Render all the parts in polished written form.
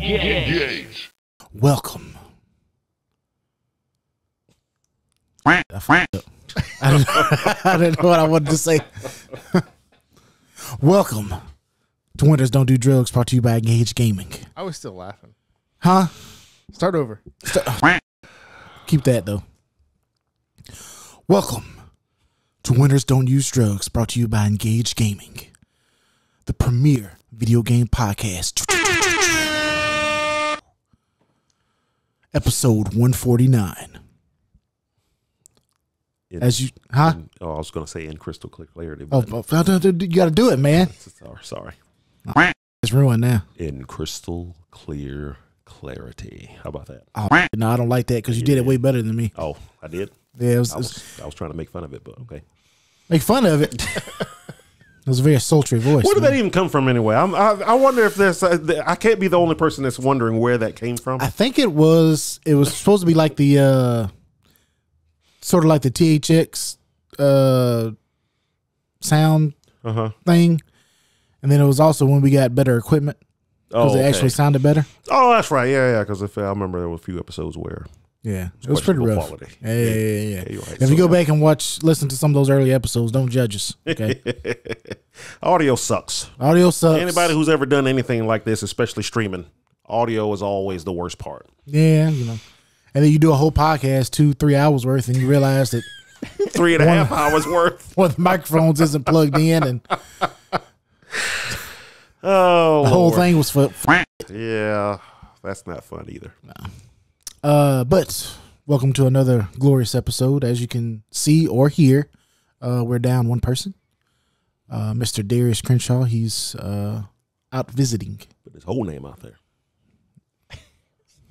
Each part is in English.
Engage. Welcome. I didn't know what I wanted to say. Welcome to Winners Don't Do Drugs, brought to you by Engage Gaming. I was still laughing. Huh? Start over. Keep that, though. Welcome to Winners Don't Use Drugs, brought to you by Engage Gaming, the premier video game podcast. Episode 149. I was going to say in crystal clear clarity. But you got to do it, man. Sorry. It's ruined now. In crystal clear clarity. How about that? Oh, no, I don't like that because you did it way better than me. Oh, I did? Yeah, I was trying to make fun of it, but okay. Make fun of it? It was a very sultry voice. Where did that even come from anyway? I wonder if there's... I can't be the only person that's wondering where that came from. I think it was supposed to be like the... sort of like the THX sound thing. And then it was also when we got better equipment. Because it actually sounded better. Oh, that's right. Yeah. Because I remember there were a few episodes where... Yeah, it was pretty rough. Quality. Yeah. Right. If you go back and listen to some of those early episodes, don't judge us. Okay. Audio sucks. Anybody who's ever done anything like this, especially streaming, audio is always the worst part. Yeah, And then you do a whole podcast, 2-3 hours worth, and you realize that 3.5 hours worth. One of the microphones isn't plugged in, and the whole thing was for. Yeah, that's not fun either. No. But welcome to another glorious episode. As you can see or hear, we're down one person. Mr. Darius Crenshaw, he's out visiting. Put his whole name out there.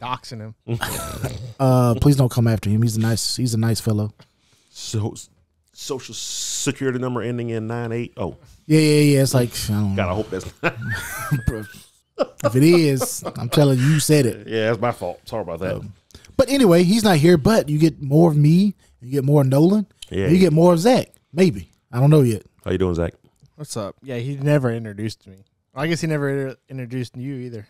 Doxing him. Please don't come after him. He's a nice fellow. So, social security number ending in 980. Yeah. It's like, gotta hope that's not. If it is, I'm telling you, you said it. Yeah, that's my fault. Sorry about that. But anyway, he's not here, but you get more of me, you get more of Nolan, yeah, you get more of Zach. Maybe. I don't know yet. How you doing, Zach? What's up? Yeah, he never introduced me. I guess he never introduced you either.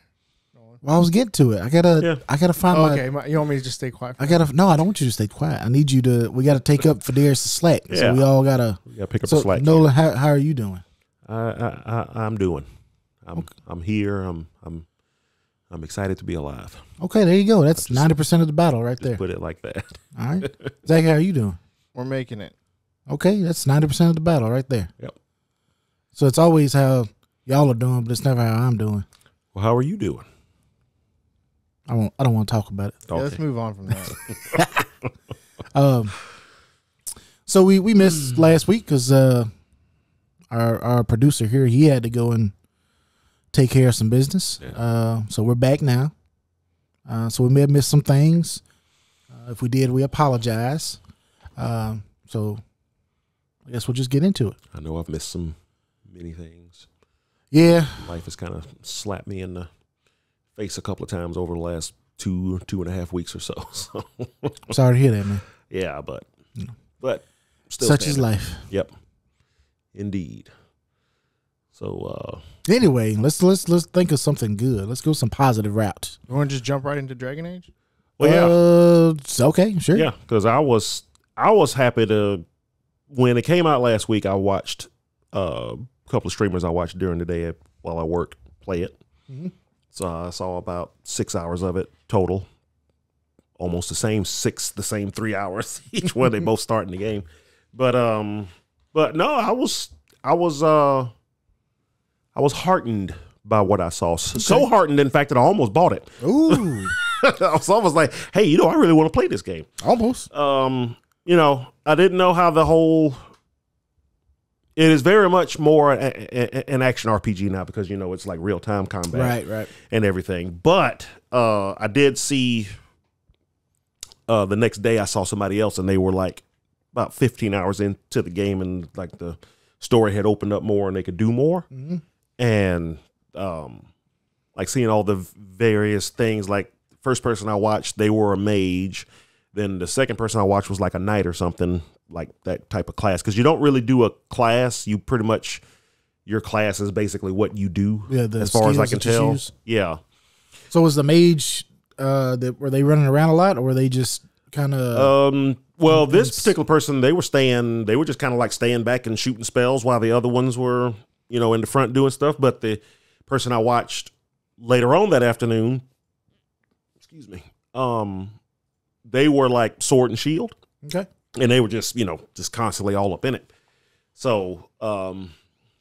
Well, I was getting to it. I gotta find Okay, you want me to just stay quiet? No, I don't want you to stay quiet. I need you to. We got to take up for Darius' slack. Yeah. So we all gotta pick up the slack. Nolan, how are you doing? I'm doing. I'm here. I'm excited to be alive. Okay, there you go. That's 90% of the battle right there. Put it like that. All right, Zach, how are you doing? We're making it. Okay, that's 90% of the battle right there. Yep. So it's always how y'all are doing, but it's never how I'm doing. Well, how are you doing? I don't want to talk about it. Yeah, let's move on from that. So we missed last week because our producer here, he had to go and take care of some business. Yeah. So we're back now. So we may have missed some things. If we did, we apologize. So I guess we'll just get into it. I know I've missed many things. Yeah. Life has kind of slapped me in the face a couple of times over the last 2.5 weeks or so. Sorry to hear that, man. Yeah, but still such is life. Yep, indeed. So anyway, let's think of something good. Let's go some positive route. You want to just jump right into Dragon Age? Well, yeah. Okay, sure. Yeah, because I was happy to when it came out last week. I watched a couple of streamers I watched during the day while I work play it. Mm-hmm. So I saw about 6 hours of it total. Almost the same 3 hours each one. They both start in the game, but no, I was heartened by what I saw. Okay. So heartened, in fact, that I almost bought it. Ooh, I was almost like, hey, I really want to play this game. Almost. I didn't know how the whole. It is very much more an action RPG now because it's like real time combat, right, and everything. But I did see the next day I saw somebody else and they were like about 15 hours into the game and like the story had opened up more and they could do more, and like seeing all the various things. Like first person I watched, they were a mage. Then the second person I watched was like a knight or something. Like that type of class, because you don't really do a class. You pretty much, your class is basically what you do, as far as I can tell. Yeah. So was the mage were they running around a lot, or were they just kind of? Well, this particular person, they were just kind of like staying back and shooting spells while the other ones were, in the front doing stuff. But the person I watched later on that afternoon, excuse me, they were like sword and shield. Okay. And they were just constantly all up in it. So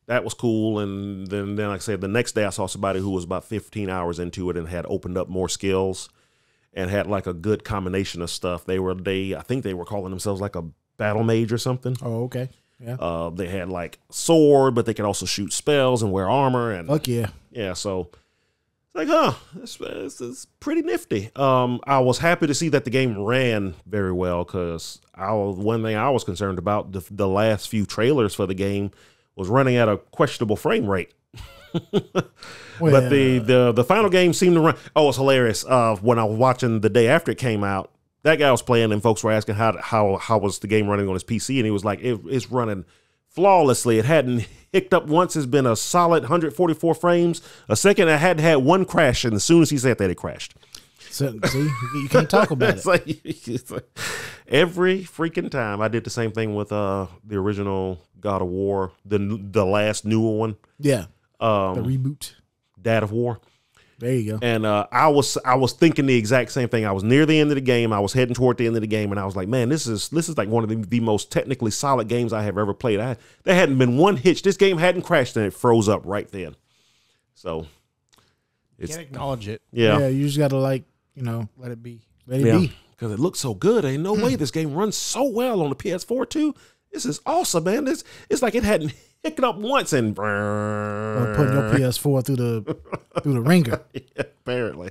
that was cool. And then like I said, the next day I saw somebody who was about 15 hours into it and had opened up more skills and had like a good combination of stuff. I think they were calling themselves like a battle mage or something. Oh, okay. Yeah. They had like sword, but they could also shoot spells and wear armor. And fuck yeah. Yeah. So it's like, this is pretty nifty. I was happy to see that the game ran very well, because one thing I was concerned about, the last few trailers for the game was running at a questionable frame rate. Well, but the final game seemed to run. Oh, it's hilarious. When I was watching the day after it came out, that guy was playing and folks were asking how was the game running on his PC, and he was like, it's running flawlessly. It hadn't hicked up once. It's been a solid 144 frames a second. I hadn't had one crash, and as soon as he said that, it crashed. So, see, you can't talk about it's like every freaking time. I did the same thing with the original God of War, the last newer one. Yeah. The reboot. Dad of War. There you go. And I was thinking the exact same thing. I was near the end of the game. I was heading toward the end of the game, and I was like, man, this is like one of the most technically solid games I have ever played. There hadn't been one hitch. This game hadn't crashed, and it froze up right then. So it's, can't acknowledge it. Yeah. Yeah, you just got to let it be. Let it be. Because it looks so good. Ain't no way this game runs so well on the PS4 too. This is awesome, man. It's like it hadn't hicked up once and putting your PS4 through the ringer. Yeah, apparently.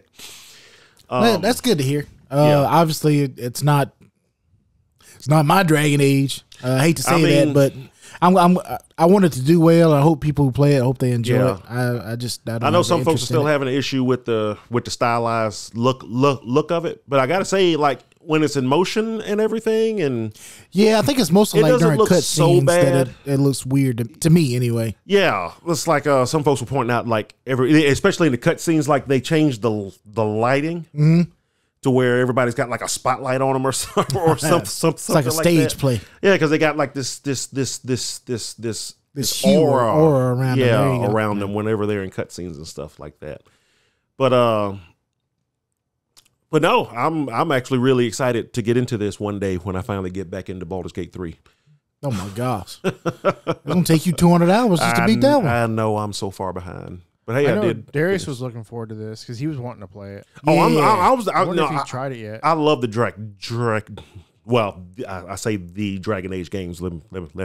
That's good to hear. Obviously, it's not my Dragon Age. I hate to say that, but I want it to do well. I hope people who play it, I hope they enjoy it. I know some folks are still having an issue with the stylized look of it, but I gotta say, like, when it's in motion and everything, and I think it's mostly like during cutscenes that it looks weird to me anyway. Yeah, it's like some folks were pointing out, like especially in the cutscenes, like they changed the lighting to where everybody's got like a spotlight on them or something. It's like a stage play. Yeah, because they got like this aura around them. Around them whenever they're in cutscenes and stuff like that. But no, I'm actually really excited to get into this one day when I finally get back into Baldur's Gate 3. Oh my gosh. It's going to take you 200 hours just to beat that one. I know, I'm so far behind. But hey, I did. Darius was looking forward to this because he was wanting to play it. Oh, yeah. I wonder if he's tried it yet. I love the well, I say the Dragon Age games. Let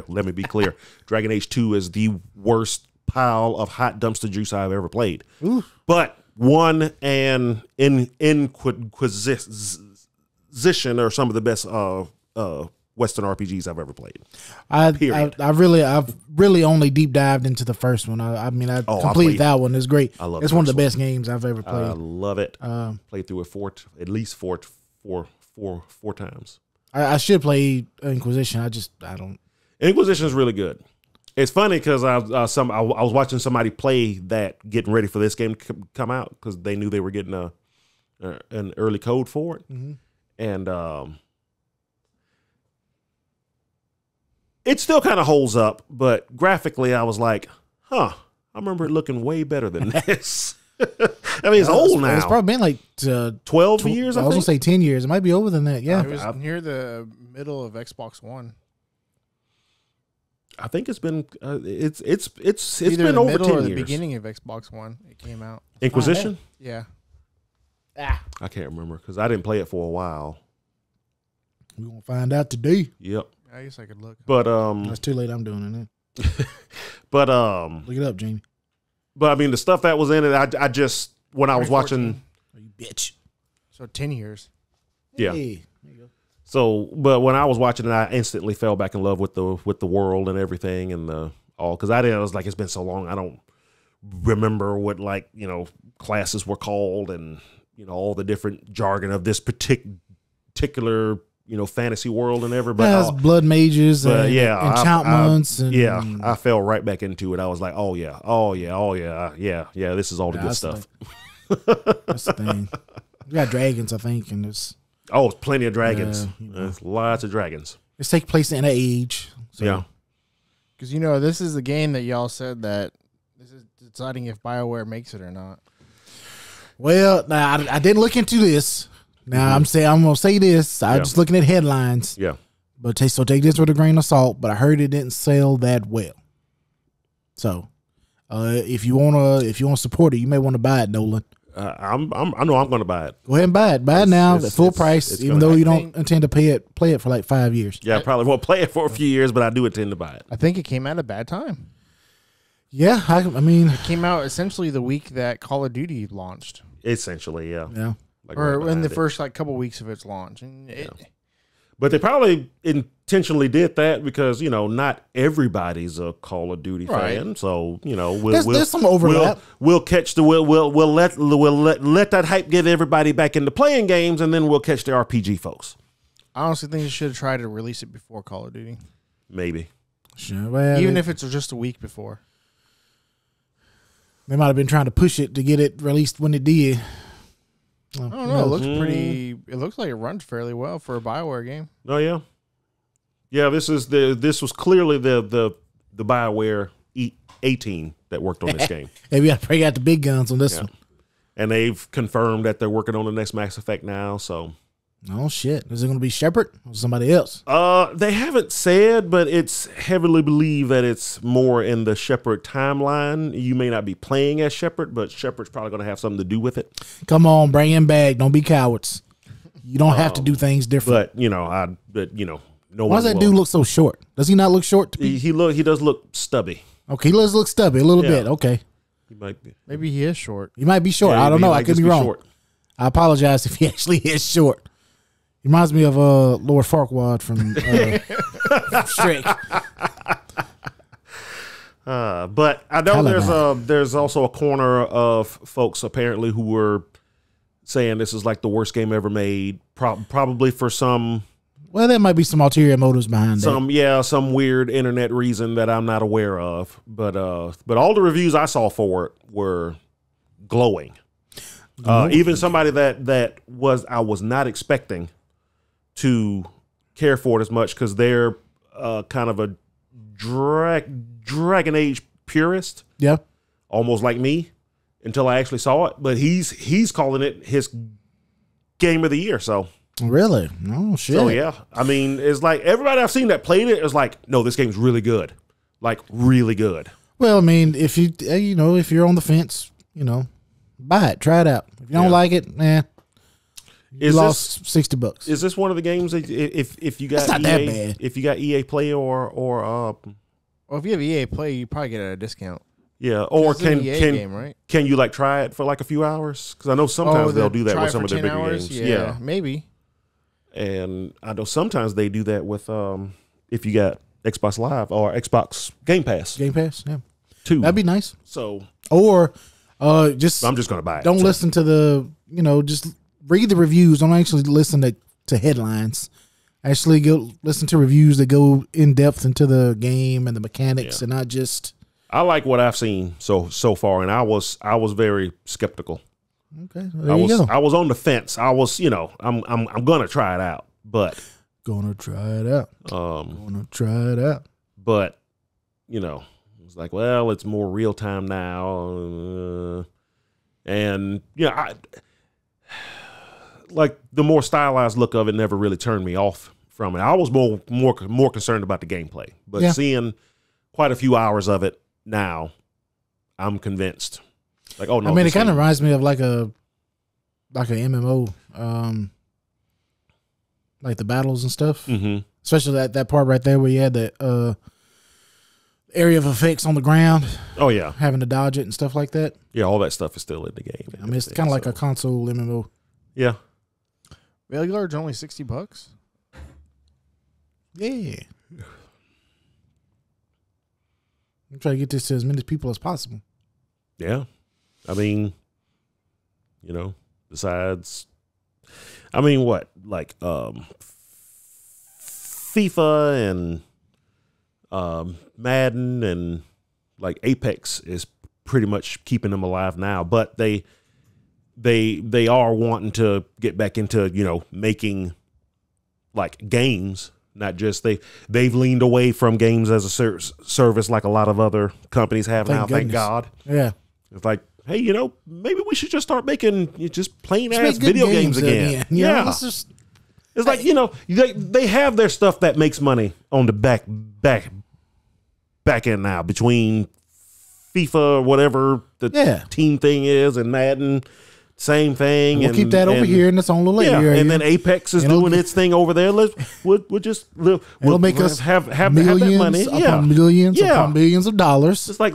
me be clear. Dragon Age 2 is the worst pile of hot dumpster juice I've ever played. Ooh. But 1 and Inquisition are some of the best Western RPGs I've ever played. I've really only deep dived into the first one. I completed that one. It's great. I love it's one of the best games I've ever played. I love it. Played through it at least four times. I should play Inquisition. I don't. Inquisition is really good. It's funny because I was watching somebody play that, getting ready for this game to come out, because they knew they were getting an early code for it, and it still kind of holds up, but graphically I was like, I remember it looking way better than this. I mean, it's old now. It's probably been like 12 years. I was gonna say 10 years. It might be over than that. Yeah, it was near the middle of Xbox One. I think it's been it's either been the over middle 10 or years. the beginning of Xbox One. It came out. Inquisition? Yeah. I can't remember because I didn't play it for a while. We're gonna find out today. Yep. I guess I could look. But it's too late. I'm doing it. But look it up, Jamie. But I mean, the stuff that was in it, I just, when I was watching, oh, you bitch. So 10 years. Yeah. Hey, there you go. So, but when I was watching it, I instantly fell back in love with the world and everything and because I was like, it's been so long, I don't remember what, like, classes were called and all the different jargon of this particular fantasy world and everybody. Yeah, blood mages and enchantments. I fell right back into it. I was like, oh yeah, this is all the good stuff. That's the thing. We got dragons, I think, and it's plenty of dragons. There's lots of dragons. It's take place in an age. So. Yeah. Because, this is the game that y'all said that this is deciding if BioWare makes it or not. Well, now I didn't look into this. Now I'm gonna say this. I'm just looking at headlines. Yeah. But take this with a grain of salt. But I heard it didn't sell that well. So, if you wanna support it, you may want to buy it, Nolan. I know I'm going to buy it. Go ahead and buy it. Buy it now at full price, even though you don't intend to play it for like 5 years. Yeah, I probably won't play it for a few years, but I do intend to buy it. I think it came out at a bad time. Yeah, I mean, it came out essentially the week that Call of Duty launched. Essentially, yeah. Yeah. Like or in the first couple weeks of its launch. And But they probably intentionally did that because, not everybody's a Call of Duty fan. So, there's some overlap. We'll catch we'll let that hype get everybody back into playing games, and then we'll catch the RPG folks. I honestly think you should have tried to release it before Call of Duty. Maybe. Sure. Well, even if it's just a week before. They might have been trying to push it to get it released when it did. I don't know. It looks pretty. It looks like it runs fairly well for a BioWare game. Oh yeah, yeah. This was clearly the BioWare A team that worked on this game. Hey, we got to break out the big guns on this one. And they've confirmed that they're working on the next Mass Effect now. So, oh shit, is it going to be Shepard or somebody else? They haven't said, but it's heavily believed that it's more in the Shepard timeline. You may not be playing as Shepard, but Shepard's probably going to have something to do with it. Come on, bring him back. Don't be cowards. You don't have to do things different. But no. Why does that dude look so short? Does he not look short to me? He does look stubby. Okay, he does look stubby a little bit. Okay. He might be. Maybe he is short. He might be short. I don't know. I could be wrong. Short. I apologize if he actually is short. He reminds me of Lord Farquaad from Shrek. But I know there's also a corner of folks apparently who were saying this is like the worst game ever made. Probably for some. Well, there might be some ulterior motives behind that. Yeah, some weird internet reason that I'm not aware of. But all the reviews I saw for it were glowing. Even somebody that I was not expecting to care for it as much because they're kind of a Dragon Age purist. Yeah. Almost like me until I actually saw it. But he's calling it his game of the year. So really? Oh shit. So yeah. I mean, it's like everybody I've seen that played it is like, no, this game's really good. Like really good. Well, I mean, if if you're on the fence, buy it, try it out. If you don't like it, you lost $60. Is this one of the games that if you got it's not EA, that bad. If you got EA Play or well, if you have EA Play, you probably get it at a discount. Yeah, or game, right? Can you like try it for like a few hours? Because I know sometimes they'll do that with some of their bigger games. Yeah, maybe. And I know sometimes they do that with if you got Xbox Live or Xbox Game Pass. Game Pass, yeah. Too. That'd be nice. So or I'm just gonna buy it. Don't listen to the just read the reviews. Don't actually listen to headlines. Actually go listen to reviews that go in depth into the game and the mechanics and not just. I like what I've seen so far, and I was very skeptical. Okay, there you go. I was on the fence. I was, I'm gonna try it out, but gonna try it out. But it's like, well, it's more real time now, and like the more stylized look of it never really turned me off from it. I was more concerned about the gameplay, but seeing quite a few hours of it now, I'm convinced. Like, oh no! I mean, it kind of reminds me of like a MMO, like the battles and stuff. Mm-hmm. Especially that part right there where you had the area of effects on the ground. Oh yeah, having to dodge it and stuff like that. Yeah, all that stuff is still in the game. I mean, it's kind of like a console MMO. Yeah, regular is only $60. Yeah. I'm trying to get this to as many people as possible. Yeah. I mean, besides, what? Like FIFA and Madden and like Apex is pretty much keeping them alive now. But they they are wanting to get back into, making like games, not just they've leaned away from games as a service like a lot of other companies have now. Thank God. Yeah. It's like, hey, maybe we should just start making just plain ass video games again. Yeah. It's like, they have their stuff that makes money on the back end now between FIFA or whatever the team thing is and Madden. Same thing. We'll keep that over here in its own little area. And then Apex is doing its thing over there. We'll just it'll make us have that money. Upon millions upon millions of dollars. It's like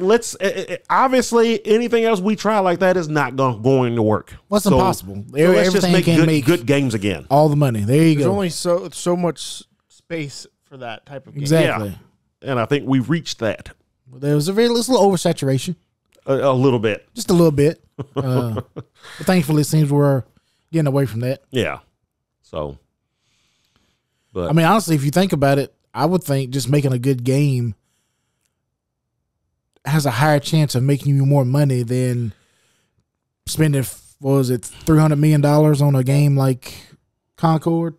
obviously anything else we try like that is not going to work. What's impossible? Let's just make good games again. All the money. There you go. There's only so much space for that type of game. Exactly. Yeah. And I think we've reached that. There was a little oversaturation. A little bit. Just a little bit. But thankfully, it seems we're getting away from that. Yeah. So, but I mean, honestly, if you think about it, I would think just making a good game has a higher chance of making you more money than spending, $300 million on a game like Concord,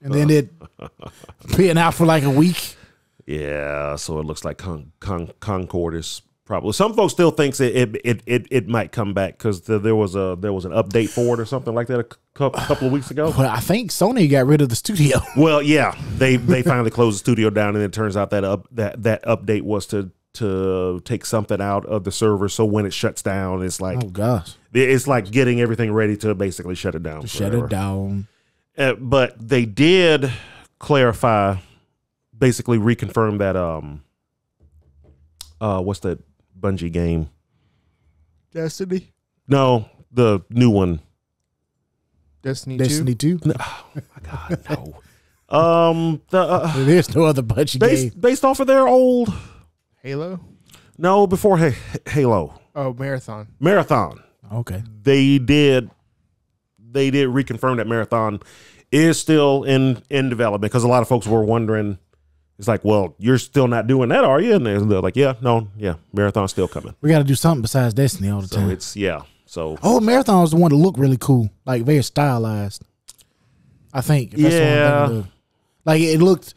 and then it being out for like a week. Yeah. So it looks like Concord is. Probably some folks still thinks it might come back because there was an update for it or something like that a couple of weeks ago. Well, I think Sony got rid of the studio. Well, yeah, they finally closed the studio down, and it turns out that that update was to take something out of the server. So when it shuts down, it's like, oh gosh, it's like getting everything ready to basically shut it down. Shut it down. But they did clarify, basically reconfirm that what's that Bungie game? Destiny? No, the new one. Destiny 2? No, oh my God, no. There's no other Bungie game. Based off of their old Halo? No, before Halo. Oh, Marathon. Okay. They did reconfirm that Marathon is still in development because a lot of folks were wondering. It's like, well, you're still not doing that, are you? And they're like, Marathon's still coming. We got to do something besides Destiny all the time. Marathon was the one that looked really cool, like very stylized. I think. Like it looked.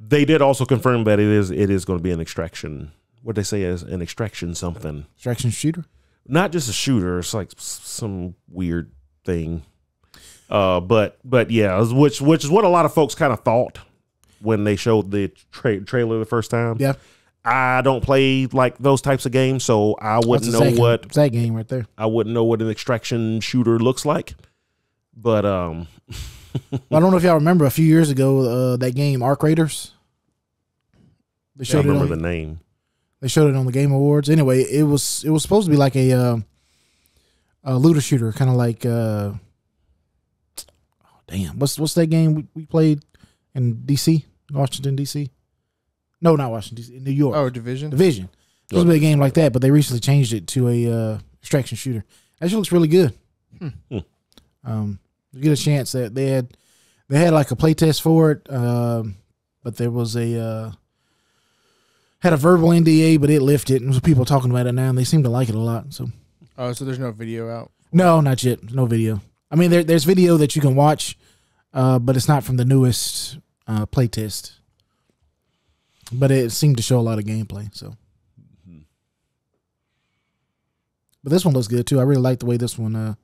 They did also confirm that it is going to be an extraction. What they say is an extraction something. Extraction shooter. Not just a shooter. It's like some weird thing. But yeah, which is what a lot of folks kind of thought when they showed the trailer the first time. Yeah. I don't play like those types of games, so I wouldn't know what's that game right there. I wouldn't know what an extraction shooter looks like. But well, I don't know if y'all remember a few years ago that game Arc Raiders. They showed the name. They showed it on the Game Awards. Anyway, it was supposed to be like a looter shooter, kind of like what's that game we played in DC? Washington, D.C.? No, not Washington, D.C. New York. Oh, Division? Division. It was a big game like that, but they recently changed it to a extraction shooter. Actually looks really good. You get a chance that they had like a play test for it, but there was had a verbal NDA, but it lifted, and people talking about it now, and they seem to like it a lot. So there's no video out? No, not yet. No video. I mean, there's video that you can watch, but it's not from the newest play test. But it seemed to show a lot of gameplay. So, but this one looks good too. I really like the way this one,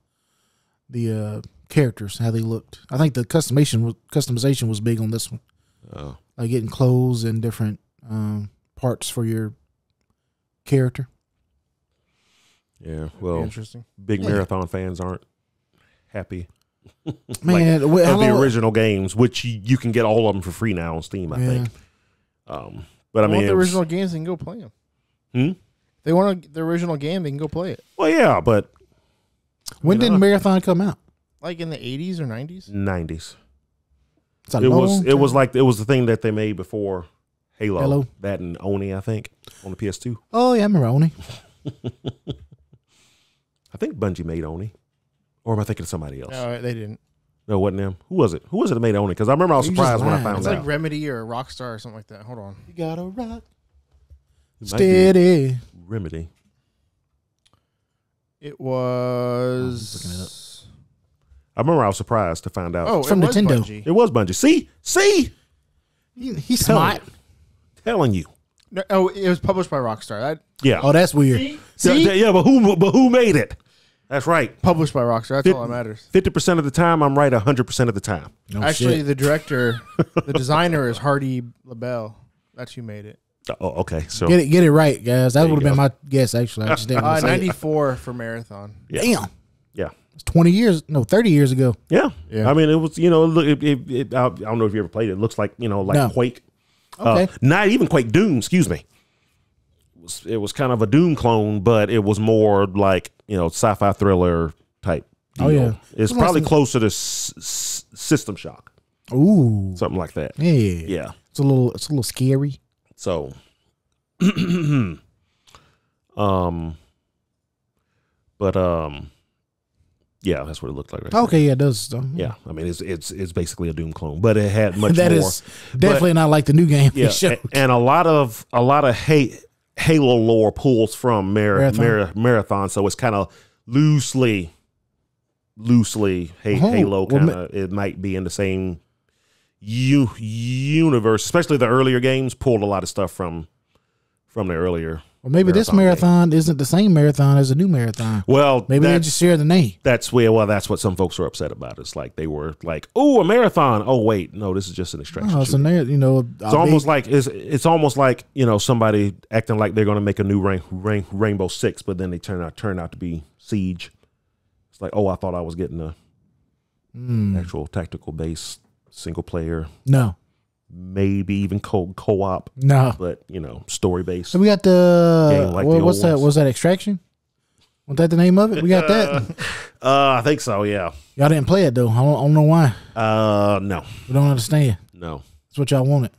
the characters, how they looked. I think the customization was big on this one. Oh, like getting clothes and different parts for your character. Yeah, well, interesting. Big Marathon fans aren't happy. Man, of the original games, which you can get all of them for free now on Steam, I think. But I mean, the original games, they can go play them. If they want the original game, they can go play it. Well, yeah, but when did Marathon come out? Like in the 80s or 90s? 90s. It was the thing that they made before Halo. That and Oni, I think, on the PS2. Oh yeah, I remember Oni. I think Bungie made Oni, or am I thinking of somebody else? No, they didn't. No, it wasn't them. Who was it? Who was it that made Oni? Because I remember I was surprised when I found out. It's like Remedy or Rockstar or something like that. Hold on. You gotta rock steady. Remedy. It was. Looking it up. I remember I was surprised to find out. Oh, from it was Nintendo. Bungie. It was Bungie. See? He's Telling smart. you. Telling you. No, oh, it was published by Rockstar. That Yeah. Oh, that's weird. See? Yeah, but who made it? That's right. Published by Rockstar. That's all that matters. 50% of the time, I'm right 100% of the time. No Actually, shit. the director, the designer is Hardy LaBelle. That's who made it. Oh, okay. So Get it right, guys. That There you would have been go. my guess. Actually, I just didn't wanna say it. 94 for Marathon. yeah. Damn, Yeah. it's 20 years. No, 30 years ago. Yeah. Yeah. I mean, it was, I don't know if you ever played it. It looks like, like No. Quake. Okay. Not even Quake, Doom, excuse me. It was kind of a Doom clone, but it was more like, sci-fi thriller type deal. Oh, yeah. It's probably closer to System Shock, Ooh, something like that. yeah. Yeah. It's a little scary. So, yeah, that's what it looked like. Right Okay, yeah, it does. Yeah, I mean it's basically a Doom clone, but it had much That more. is definitely not like the new game. Yeah, they showed. and a lot of Halo lore pulls from Marathon, so it's kind of loosely Halo kind of. It might be in the same universe, especially the earlier games pulled a lot of stuff from the earlier. Well, maybe this marathon isn't the same marathon as a new marathon. Well, Maybe they just share the name. that's what some folks were upset about. It's like they were like, "Oh, a marathon! Oh, wait, no, this is just an extraction." Oh, so now, It's almost like it's almost like somebody acting like they're going to make a new Rainbow Six, but then they turn out to be Siege. It's like, oh, I thought I was getting a actual tactical based single player, no, maybe even co-op, no. but story based. So we got the Game like the old what's that? ones. Was that Extraction? Was that the name of it? We got that. I think so. Yeah. Y'all didn't play it though. I don't know why. No. We don't understand. No. That's what y'all wanted.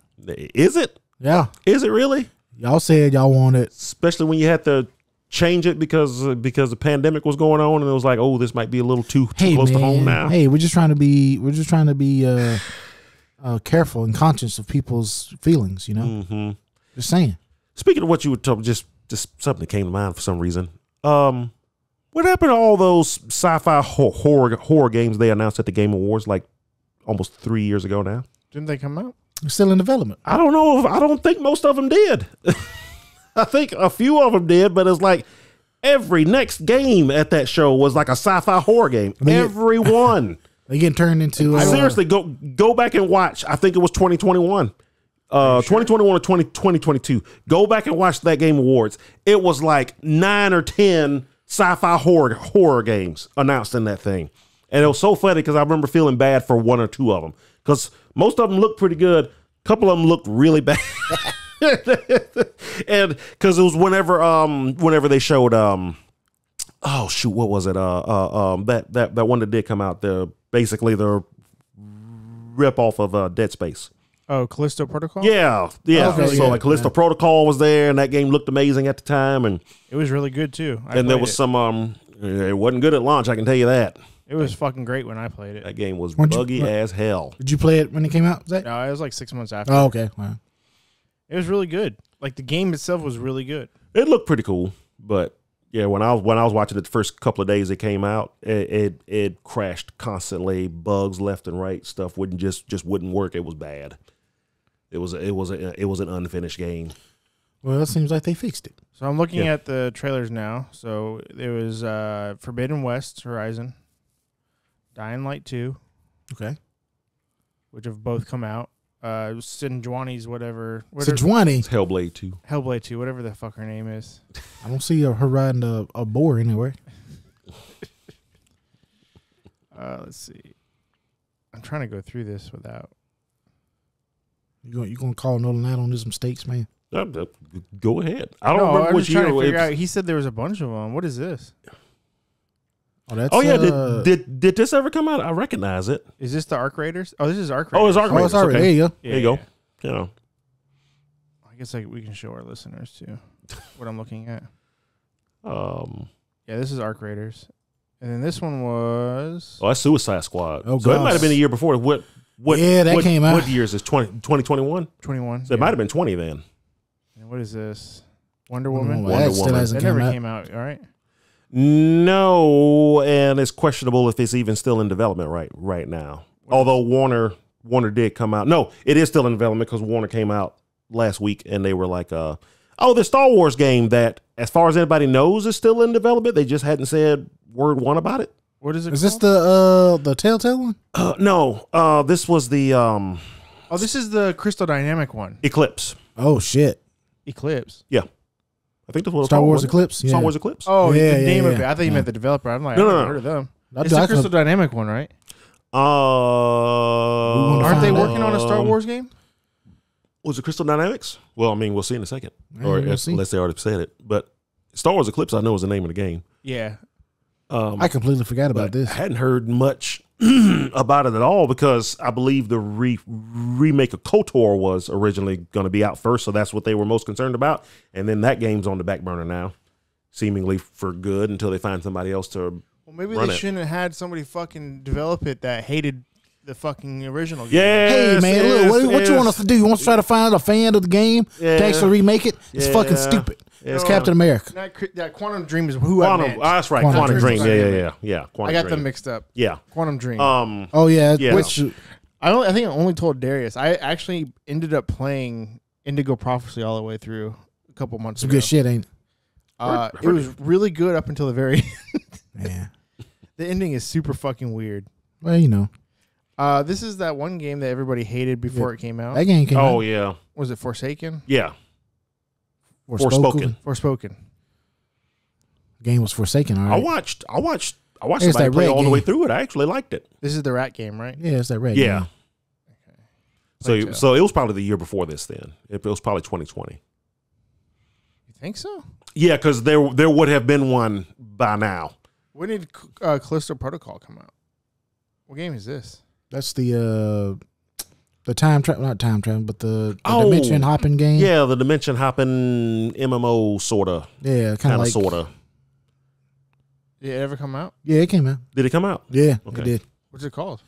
Is it? Yeah, Is it really? y'all said y'all wanted. Especially when you had to change it because the pandemic was going on, and it was like, oh, this might be a little too close to home now. Hey, we're just trying to be careful and conscious of people's feelings. Mm-hmm. Just saying. Speaking of what you were talking, just something that came to mind for some reason. What happened to all those sci-fi horror games they announced at the Game Awards like almost 3 years ago now? Didn't they come out? It's still in development. I don't know. I don't think most of them did. I think a few of them did, but it's like every next game at that show was like a sci-fi horror game. Every one. They getting turned into Seriously, go back and watch. I think it was 2021. 2021 or 2022. Go back and watch that Game Awards. It was like 9 or 10 sci-fi horror games announced in that thing. And it was so funny because I remember feeling bad for one or two of them because most of them looked pretty good. A couple of them looked really bad. And because it was whenever they showed oh shoot, what was it? That one that did come out, basically the rip off of Dead Space. Oh, Callisto Protocol? Yeah. Okay, So yeah, like Callisto Protocol was there, and that game looked amazing at the time, and It was really good too. there was some it wasn't good at launch, I can tell you that. It was fucking great when I played it. That game was Weren't you- buggy as hell. Did you play it when it came out? Zach? No, it was like 6 months after. Oh, okay. Wow. It was really good. Like the game itself was really good. It looked pretty cool, but yeah, when I was watching it the first couple of days it came out, it crashed constantly, bugs left and right, stuff just wouldn't work. It was bad. It was an unfinished game. Well, it seems like they fixed it. So I'm looking at the trailers now. So there was Forbidden West Horizon, Dying Light 2, Okay. which have both come out. Sinjuani's whatever. Sejuani. It's Hellblade 2. Hellblade 2, whatever the fuck her name is. I don't see her riding a boar anywhere. Let's see. I'm trying to go through this without. You gonna call Nolan out on his mistakes, man? Go ahead. I don't remember I'm which just trying year. to figure out. He said there was a bunch of them. What is this? Oh, that's. Oh yeah, did this ever come out? I recognize it. Is this the Arc Raiders? Oh, this is Arc Raiders. Oh, it's Arc Oh, Raiders. it's already. Okay. There you go. There you go. You know. I guess we can show our listeners too what I'm looking at. Yeah, this is Arc Raiders, and then this one was. Oh, that's Suicide Squad. Oh, so it gosh. might have been a year before. What? Yeah, that came out. What years is 2021? 21. So it might have been 20 then. And what is this? Wonder Woman. That still Woman. hasn't That never out. came out. All right. No, and it's questionable if it's even still in development right now. Although Warner did come out. No, it is still in development because Warner came out last week and they were like, the Star Wars game that, as far as anybody knows, is still in development. They just hadn't said word one about it. What is it? Is called? this the Telltale one? No, this was the Oh, this is the Crystal Dynamic one. Eclipse. Oh shit! Eclipse. Yeah, I think that's what it's Star called, Wars wasn't it? Eclipse. Star Yeah. Wars Eclipse. Oh, Yeah, the yeah, name of yeah. it. I thought you Yeah. meant the developer. I'm like, No, I've no, never no. heard of them. I It's do- the I Crystal can- Dynamic one, right? wanna Aren't they find out. working on a Star Wars game? Was it Crystal Dynamics? Well, I mean, we'll see in a second, Yeah, or we'll see. unless they already said it. But Star Wars Eclipse, I know, is the name of the game. Yeah. I completely forgot about But this. I hadn't heard much about it at all because I believe the remake of KOTOR was originally going to be out first, so that's what they were most concerned about. And then that game's on the back burner now, seemingly for good until they find somebody else to. Well, maybe Run they it. shouldn't have had somebody fucking develop it that hated the fucking original game. Hey man, look, what you want us to do? You want us to try to find a fan of the game to actually remake it? It's fucking stupid. It's Captain America. That Quantum Dream is who I meant. That's right. Quantum Quantum Dream. Dream. Yeah. Quantum I got Dream. them mixed up. Yeah. Quantum Dream. Oh yeah, Yeah. which I think I only told Darius. I actually ended up playing Indigo Prophecy all the way through a couple months some ago. good shit, ain't It was really good up until the very it? Yeah. The ending is super fucking weird. Well, you know, This is that one game that everybody hated before it came out. that game came out. Oh yeah. Was it Forsaken? Yeah. Forspoken. Forspoken. Game was Forsaken. All right. I watched It's somebody that play red all the way game. through it. I actually liked it. This is the rat game, right? Yeah, it's that red. Yeah. Game. So it was probably the year before this. Then it was probably 2020. You think so? Yeah, because there would have been one by now. When did Callisto Protocol come out? What game is this? That's the time travel, not time travel, but the Oh. dimension hopping game. Yeah, the dimension hopping MMO sorta, Yeah, kind kind of of like sorta. Did it ever come out? Yeah, it came out. Did it come out? Yeah, Okay. it did. What's it called?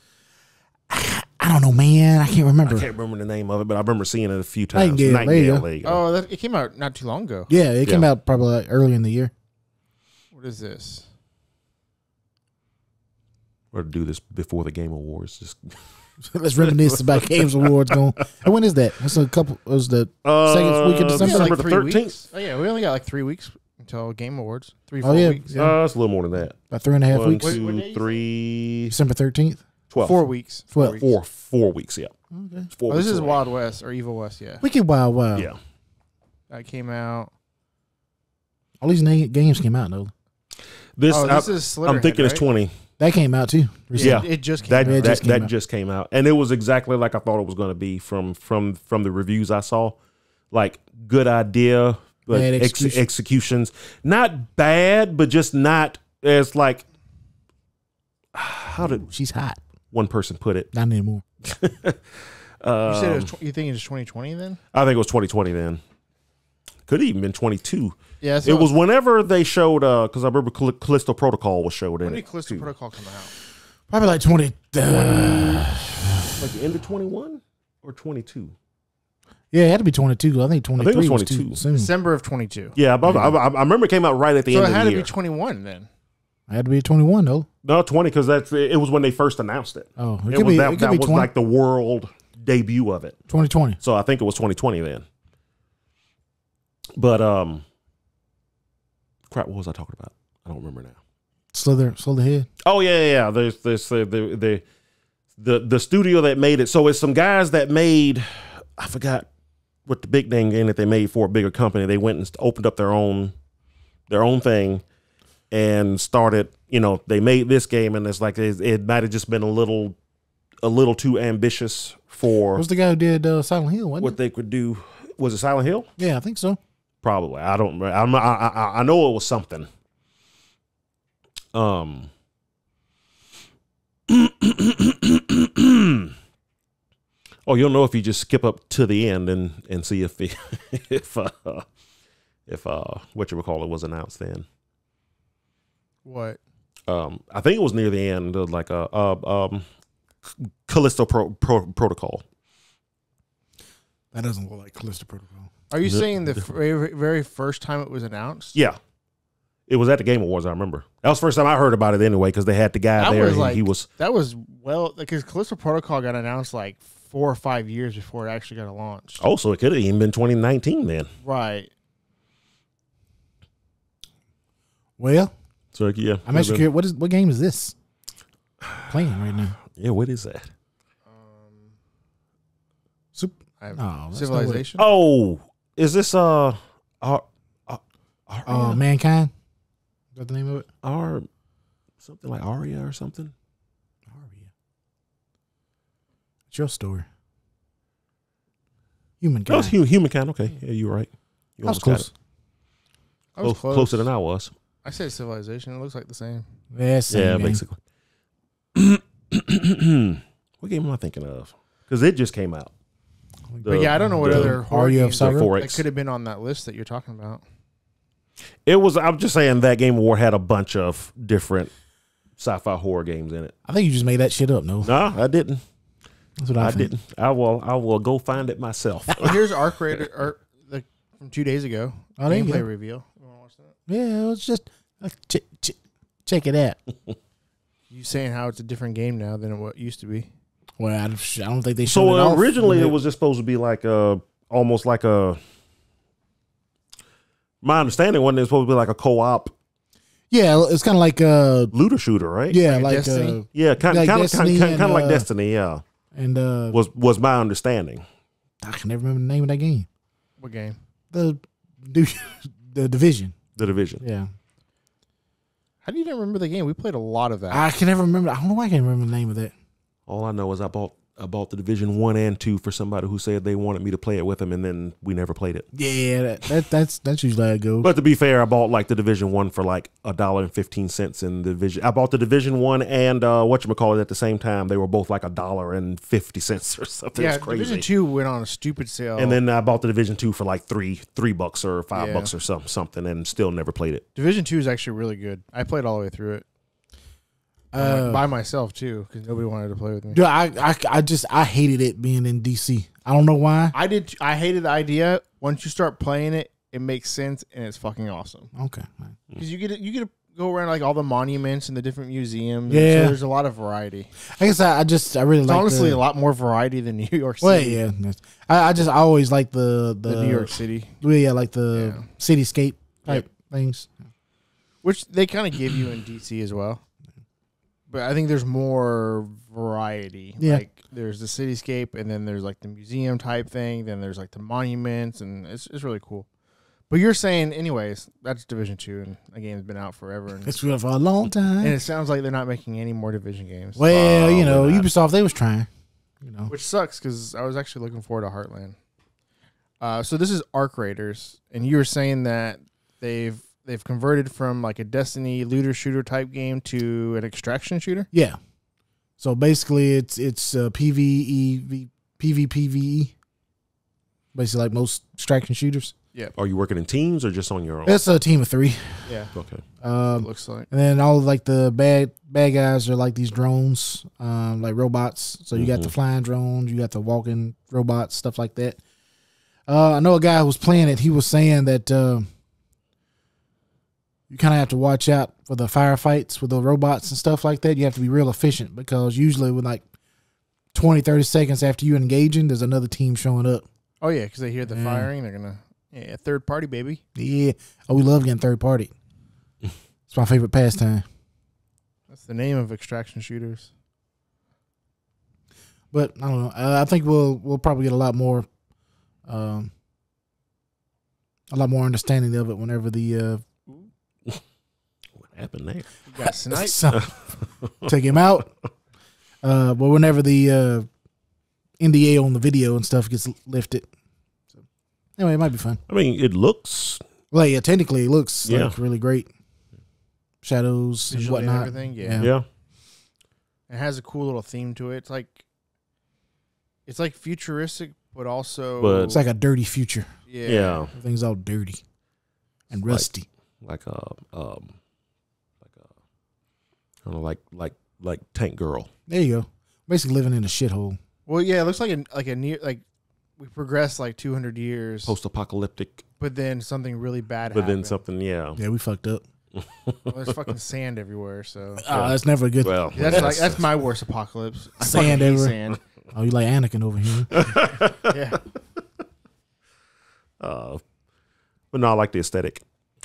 I don't know, man. I can't remember. I can't remember the name of it, but I remember seeing it a few Nightingale, times. there you go. There you go. Oh, it came out not too long ago. Yeah, it came Yeah. out probably like early in the year. What is this? Or to do this before the Game Awards. Just Let's reminisce about Games Awards going. And when is that? That's a couple. It was the second week of We December. got December the 3 13th. weeks. Oh yeah, we only got like 3 weeks until Game Awards. 3-4 Oh, yeah. weeks. Yeah. It's a little more than that. About 3.5 1, weeks. What day 2, is it? 3, December 13th. 12. 4 weeks. 12. weeks. 4 weeks, yeah. Okay. It's 4 Oh, this weeks is away. Wild West or Evil West. Yeah, Wicked Wild Wild. Yeah. that came out. All these games came out though. This, Oh, this is I'm Slitterhead, thinking it's right? 20. That came out too. Yeah. It just came That out. Yeah, it just came that out. just came out, and it was exactly like I thought it was going to be from the reviews I saw. Like, good idea, but Bad execution. executions not bad, but just not as like. How did She's hot. one person put it? Not anymore. You said it was you think it's 2020 then? I think it was 2020 then. Could have even been 22. Yeah, that's It what- was whenever they showed, because I remember Callisto Protocol was showed in When it. did Callisto too. Protocol come out? Probably like 20. Like the end of 21 or 22? Yeah, it had to be 22. I think 23 was 22. too soon. December of 22. Yeah, I remember it came out right at the So end it of had the to year. be 21 then. It had to be 21 though. No, 20 because it was when they first announced it. Oh, it It could was be. that It could be was 20. like the world debut of it. 2020. So I think it was 2020 then. But crap, what was I talking about? I don't remember now. Slitherhead. Oh yeah. There's the studio that made it. So it's some guys that made, I forgot what the big name game that they made for a bigger company. They went and opened up their own thing and started. They made this game, and it's like it might have just been a little too ambitious for What's the guy who did Silent Hill? Wasn't what they could do. Was it Silent Hill? it? Yeah, I think so. Probably. I don't. I know it was something. Oh, you'll know if you just skip up to the end and see if what you recall it was announced then. What? I think it was near the end, like Callisto Protocol. That doesn't look like Callisto Protocol. Are you saying the very, very first time it was announced? Yeah. It was at the Game Awards, I remember. That was the first time I heard about it anyway, because they had the guy there. That was because Callisto Protocol got announced like 4 or 5 years before it actually got launched. Oh, so it could have even been 2019 then. Right. Well, so yeah, I'm actually curious. What game is this playing right now? Yeah, what is that? Civilization. Oh, is this Mankind? Is that the name of it? Something like Aria or something? Aria. It's your story. Humankind. Oh, it's Humankind. Okay, yeah, you're right. You I was close. I was close. Closer than I was. I said Civilization. It looks like the same. Yeah, same game. Basically. What game am I thinking of? Because it just came out. But yeah, I don't know what other horror games that could have been on that list that you're talking about. It was. I'm just saying that Game Award had a bunch of different sci-fi horror games in it. I think you just made that shit up. No, I didn't. That's what I think. didn't. I will go find it myself. Well, here's Arc Raider from 2 days ago. Oh, there you go. Gameplay reveal. You want to watch that? Yeah, it's just check it out. You saying how it's a different game now than what it used to be? Well, I don't think they showed So it off. originally it was just supposed to be like almost like a. My understanding wasn't it supposed to be like a co-op. Yeah, it's kind of like a looter shooter, right? Yeah, like like Destiny? Yeah, kind of like Destiny. Yeah, and was my understanding. I can never remember the name of that game. What game? The Division. The Division. Yeah. How do you not remember the game? We played a lot of that. I can never remember. I don't know why I can't remember the name of that. All I know is I bought the Division 1 and 2 for somebody who said they wanted me to play it with them, and then we never played it. Yeah, that's usually how it goes. But to be fair, I bought like the Division 1 for like $1.15 in the Division. I bought the Division 1 and whatchamacallit at the same time. They were both like $1.50 or something. Yeah, it's crazy. Division 2 went on a stupid sale. And then I bought the Division 2 for like $3 or $5 or something, and still never played it. Division 2 is actually really good. I played all the way through it. By myself too, because nobody wanted to play with me. Dude, I hated it being in DC. I don't know why. I hated the idea. Once you start playing it, it makes sense and it's fucking awesome. Okay, because you get to go around like all the monuments and the different museums. Yeah, so there's a lot of variety. I guess I really like. Honestly, a lot more variety than New York City. Well, yeah, I always like the New York City. Well, yeah, like the cityscape type things, which they kind of give you in DC as well. But I think there's more variety. Yeah. Like there's the cityscape, and then there's like the museum type thing. Then there's like the monuments, and it's really cool. But you're saying, anyways, that's Division 2, and the game's been out forever. And it's been for a long time. And it sounds like they're not making any more Division games. Well, Ubisoft, they was trying. Which sucks, because I was actually looking forward to Heartland. So this is Arc Raiders, and you were saying that they've converted from like a Destiny looter shooter type game to an extraction shooter. Yeah. So basically, it's PvPvE, basically like most extraction shooters. Yeah. Are you working in teams or just on your own? It's a team of 3. Yeah. Okay. It looks like. And then all of like the bad guys are like these drones, like robots. So you got the flying drones, you got the walking robots, stuff like that. I know a guy who was playing it. He was saying that you kind of have to watch out for the firefights with the robots and stuff like that. You have to be real efficient, because usually with like 20, 30 seconds after you engaging, there's another team showing up. Oh, yeah, because they hear the firing. They're going to, third party, baby. Yeah. Oh, we love getting third party. It's my favorite pastime. That's the name of extraction shooters. But I don't know. I think we'll probably get a lot more understanding of it whenever the what happened there? You got sniped. So, take him out. But whenever the NDA on the video and stuff gets lifted. So anyway, it might be fun. I mean, it looks. Well, yeah, technically it looks like really great. Shadows Visually and whatnot. And everything, Yeah. It has a cool little theme to it. It's like futuristic, but also it's like a dirty future. Yeah. Everything's all dirty and rusty. Like Tank Girl. There you go. Basically living in a shithole. Well, yeah, it looks like a near we progressed like 200 years Post-apocalyptic. but then something really bad But happened. then something, Yeah, we fucked up. Well, there's fucking sand everywhere. So that's never a good. Well, that's my worst apocalypse. I Sand fucking hate everywhere. Sand. Oh, you like Anakin over here? Yeah. but no, I like the aesthetic.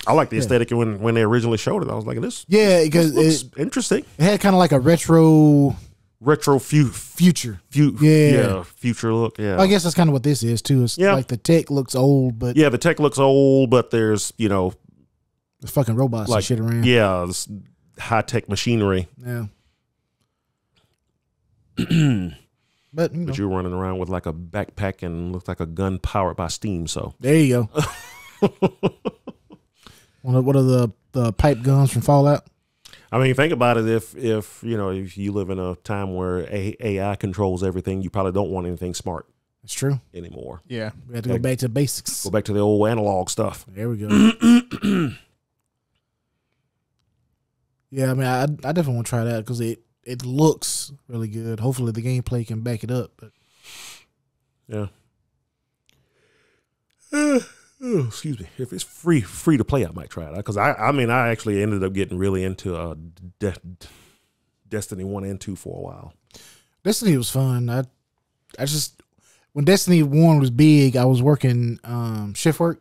I like the aesthetic when they originally showed it. I was like, this Because looks interesting. it had kind of like a retro future. Future look. Yeah, I guess that's kind of what this is too. It's like the tech looks old, but the tech looks old, but there's the fucking robots like and shit around. this high tech machinery. Yeah. But you're running around with like a backpack and looks like a gun powered by steam. So there you go. What are the pipe guns from Fallout? I mean, think about it. If you live in a time where AI controls everything, you probably don't want anything smart. That's true anymore. Yeah, we have to go back to basics. Go back to the old analog stuff. There we go. Yeah, I mean, I definitely want to try that because it looks really good. Hopefully, the gameplay can back it up. But yeah. Excuse me. If it's free to play, I might try it. Because I actually ended up getting really into Destiny 1 and 2 for a while. Destiny was fun. I just when Destiny 1 was big, I was working shift work,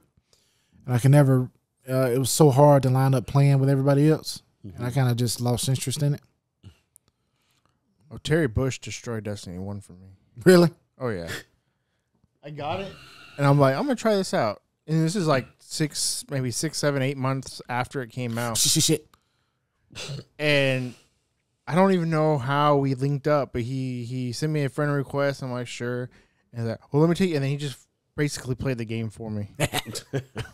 and I could never. It was so hard to line up playing with everybody else, and I kind of just lost interest in it. Oh, Terry Bush destroyed Destiny 1 for me. Really? Oh yeah. I got it, and I'm like, I'm gonna try this out. And this is like 6, 7, 8 months after it came out. Shit. And I don't even know how we linked up, but he sent me a friend request. I'm like, sure. And he's like, well, let me take you. And then he just basically played the game for me. I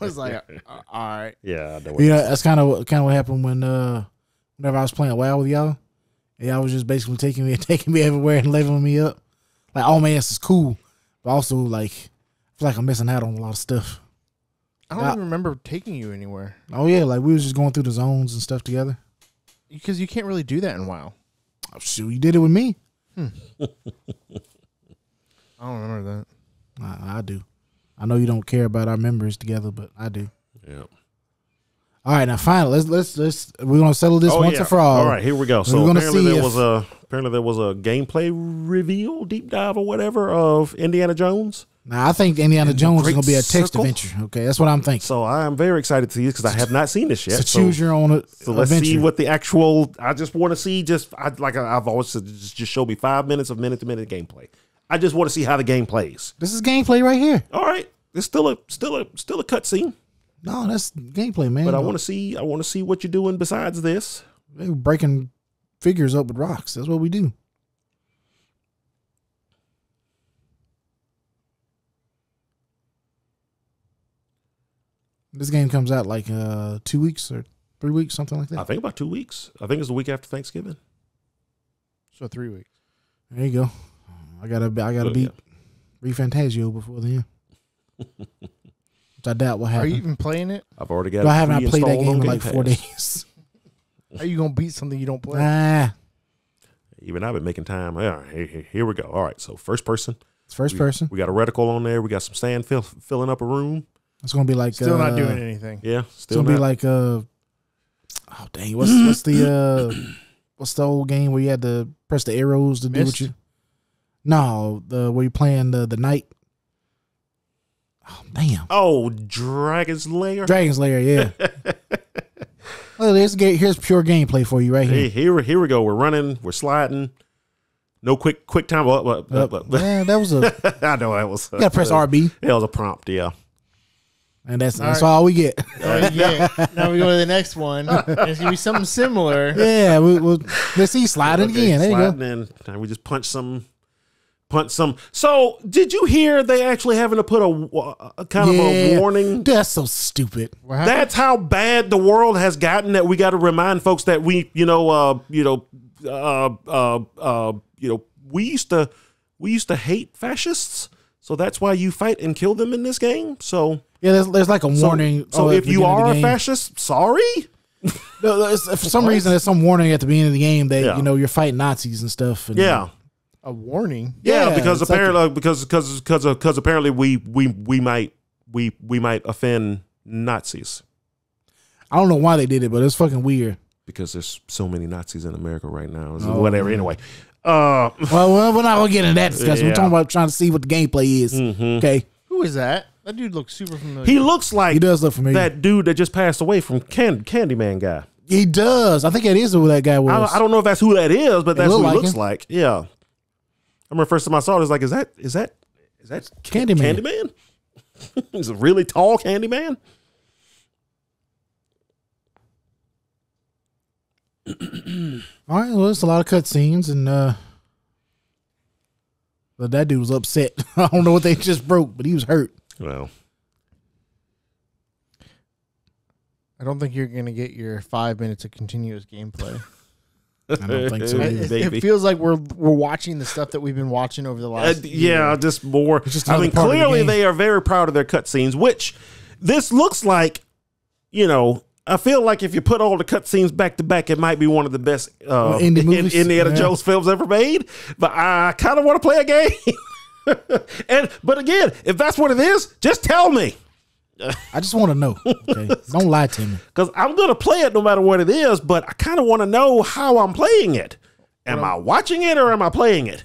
was like, all right. Yeah. That's kind of what happened when whenever I was playing WoW with y'all. Y'all was just basically taking me everywhere and leveling me up. Like, oh man, this is cool. But also, like, I feel like I'm missing out on a lot of stuff. I don't even remember taking you anywhere. Oh yeah, like we was just going through the zones and stuff together. Because you can't really do that in WoW. Oh, shoot, you did it with me. I don't remember that. I do. I know you don't care about our memories together, but I do. Yeah. All right, now finally, let's we're gonna settle this once and for all. All right, here we go. So we're gonna apparently see there was a gameplay reveal, deep dive or whatever of Indiana Jones. Now I think Indiana Jones is Great gonna be a text Circle? adventure. Okay, that's what I'm thinking. So I am very excited to see this because I have not seen this yet. So choose your own So let's adventure. see what the actual. I just want to see. I've always said, just show me 5 minutes of minute to minute gameplay. I just want to see how the game plays. This is gameplay right here. All right, it's still a cutscene. No, that's gameplay, man. But I want to see what you're doing besides this. We're breaking figures up with rocks. That's what we do. This game comes out like 2 weeks or 3 weeks, something like that. I think about 2 weeks. I think it's the week after Thanksgiving. So 3 weeks. There you go. I gotta beat ReFantazio before then. Which I doubt will happen. Are you even playing it? I've already got. I haven't played that pre-installed game on in like Game 4 Pass. days. How are you gonna beat something you don't play? Even I've been making time. All right, here we go. All right, so first person. It's first person. We got a reticle on there. We got some sand filling up a room. It's gonna be like Still not doing anything. Yeah, It's still gonna not. be like oh dang, what's the old game where you had to press the arrows to do Myst? what you? No, where you playing the knight. Oh damn! Oh, Dragon's Lair. Dragon's Lair, yeah. Well, here's pure gameplay for you right here. Hey, here we go. We're running. We're sliding. No quick time. Yeah, that was a. I know that was. You gotta press RB, That was a prompt. Yeah. and that's All right. all we get. Yeah. Now we go to the next one. It's gonna be something similar. Yeah, let's see sliding again. There you go. Sliding in. And we just punch some. So, did you hear they actually having to put a kind of a warning? That's so stupid. What happened? That's how bad the world has gotten that we got to remind folks that we used to hate fascists. So that's why you fight and kill them in this game. So Yeah, there's like a warning. So at if the you beginning of are the a game. fascist, sorry. For some reason, there's some warning at the beginning of the game that Yeah. you're fighting Nazis and stuff. And Yeah. A warning. Yeah, because it's like apparently because apparently we might offend Nazis. I don't know why they did it, but it's fucking weird. Because there's so many Nazis in America right now. Whatever. Anyway. Well, we're not going to get into that discussion. Yeah. We're talking about trying to see what the gameplay is. Okay. Who is that? That dude looks super familiar. He looks like He does look familiar. that dude that just passed away from Candyman guy. He does. I think that is who that guy was. I don't know if that's who that is, but that's who he like looks him. like. Yeah. I remember first time I saw it, I was like, is that Candyman. Candyman? He's a really tall Candyman. All right, well, it's a lot of cutscenes, and but that dude was upset. I don't know what they just broke, but he was hurt. Well, I don't think you're gonna get your 5 minutes of continuous gameplay. I don't think so. either. It feels like we're watching the stuff that we've been watching over the last. yeah, just more. just I another mean, part of the clearly game. they are very proud of their cutscenes, which this looks like. I feel like if you put all the cutscenes back to back, it might be one of the best indie movies? Indiana Yeah. Jones films ever made. But I kind of want to play a game. But again, if that's what it is, just tell me. I just want to know. Okay? Don't lie to me. Because I'm going to play it no matter what it is, but I kind of want to know how I'm playing it. Am I watching it or am I playing it?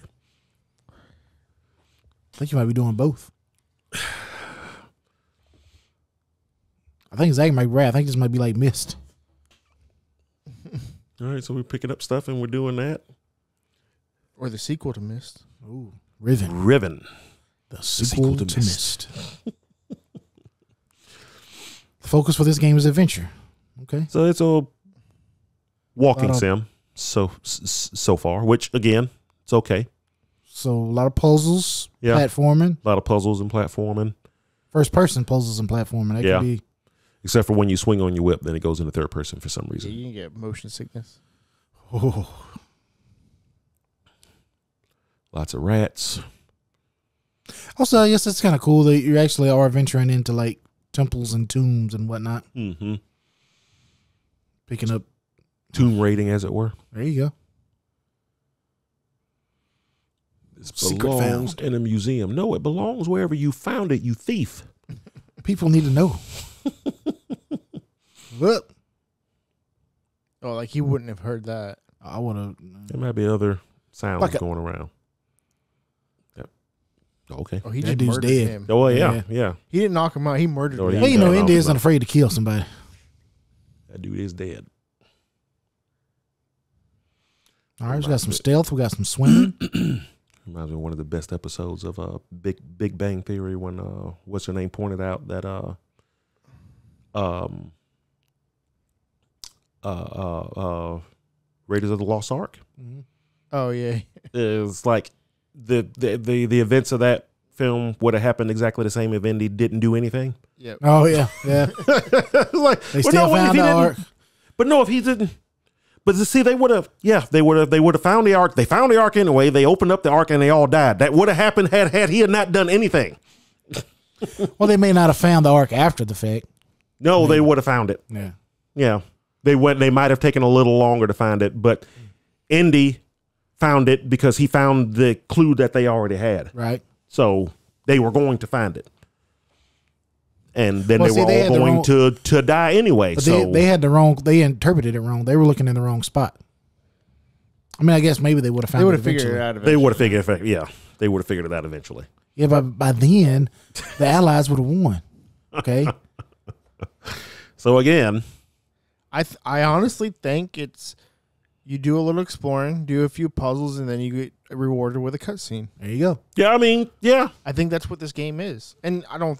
I think you might be doing both. I think Zach might be right. I think this might be like Mist. All right, so we're picking up stuff and we're doing that. Or the sequel to Myst. Ooh, Riven. Riven. The sequel to Mist. The focus for this game is adventure. Okay. So it's a walking Lot of- sim so far, which again, it's okay. So a lot of puzzles, Yeah. platforming, A lot of puzzles and platforming, first person puzzles and platforming. That Yeah. could be except for when you swing on your whip, then it goes into third person for some Yeah, reason. you can get motion sickness. Lots of rats. Also, I guess it's kind of cool that you actually are venturing into like temples and tombs and whatnot. Mm-hmm. Picking up. Tomb raiding, as it were. There you go. This Secret belongs found. in a museum. No, it belongs wherever you found it, you thief. People need to know. What? Oh, like he wouldn't have heard that. I want to. There might be other sounds Like a- going around. Yep. Okay. Oh, he That just dude's murdered dead. him. Oh, well, Yeah. yeah. He didn't knock him out. He murdered Oh, him. yeah. Well, you know, Yeah, India no, isn't no. afraid to kill somebody. That dude is dead. All right, we got some stealth. We got some swimming. Reminds me of one of the best episodes of Big Bang Theory when what's her name pointed out that Raiders of the Lost Ark Oh yeah. is like the events of that film would have happened exactly the same if Indy didn't do anything. Yep. Oh yeah, yeah. It's like They well, still no, wait, if found he the didn't- ark. But no, if he didn't. But see, they would have found the ark. They found the ark anyway. They opened up the ark and they all died. That would have happened had he had not done anything. Well, they may not have found the ark after the fact. No, they would have found it. Yeah. Yeah, they might have taken a little longer to find it, but Indy found it because he found the clue that they already had. Right. So they were going to find it, and then Well, they see, were they all had the going wrong- to die anyway. But So they had the wrong. They interpreted it wrong. They were looking in the wrong spot. I mean, I guess maybe they would have found. They would it have figured eventually. it out. they Eventually. would have figured it. Yeah, they would have figured it out eventually. Yeah, but by then, the Allies would have won. Okay. So again, I honestly think it's you do a little exploring, do a few puzzles, and then you get rewarded with a cutscene. There you go. yeah, I mean, yeah, I think that's what this game is, and I'm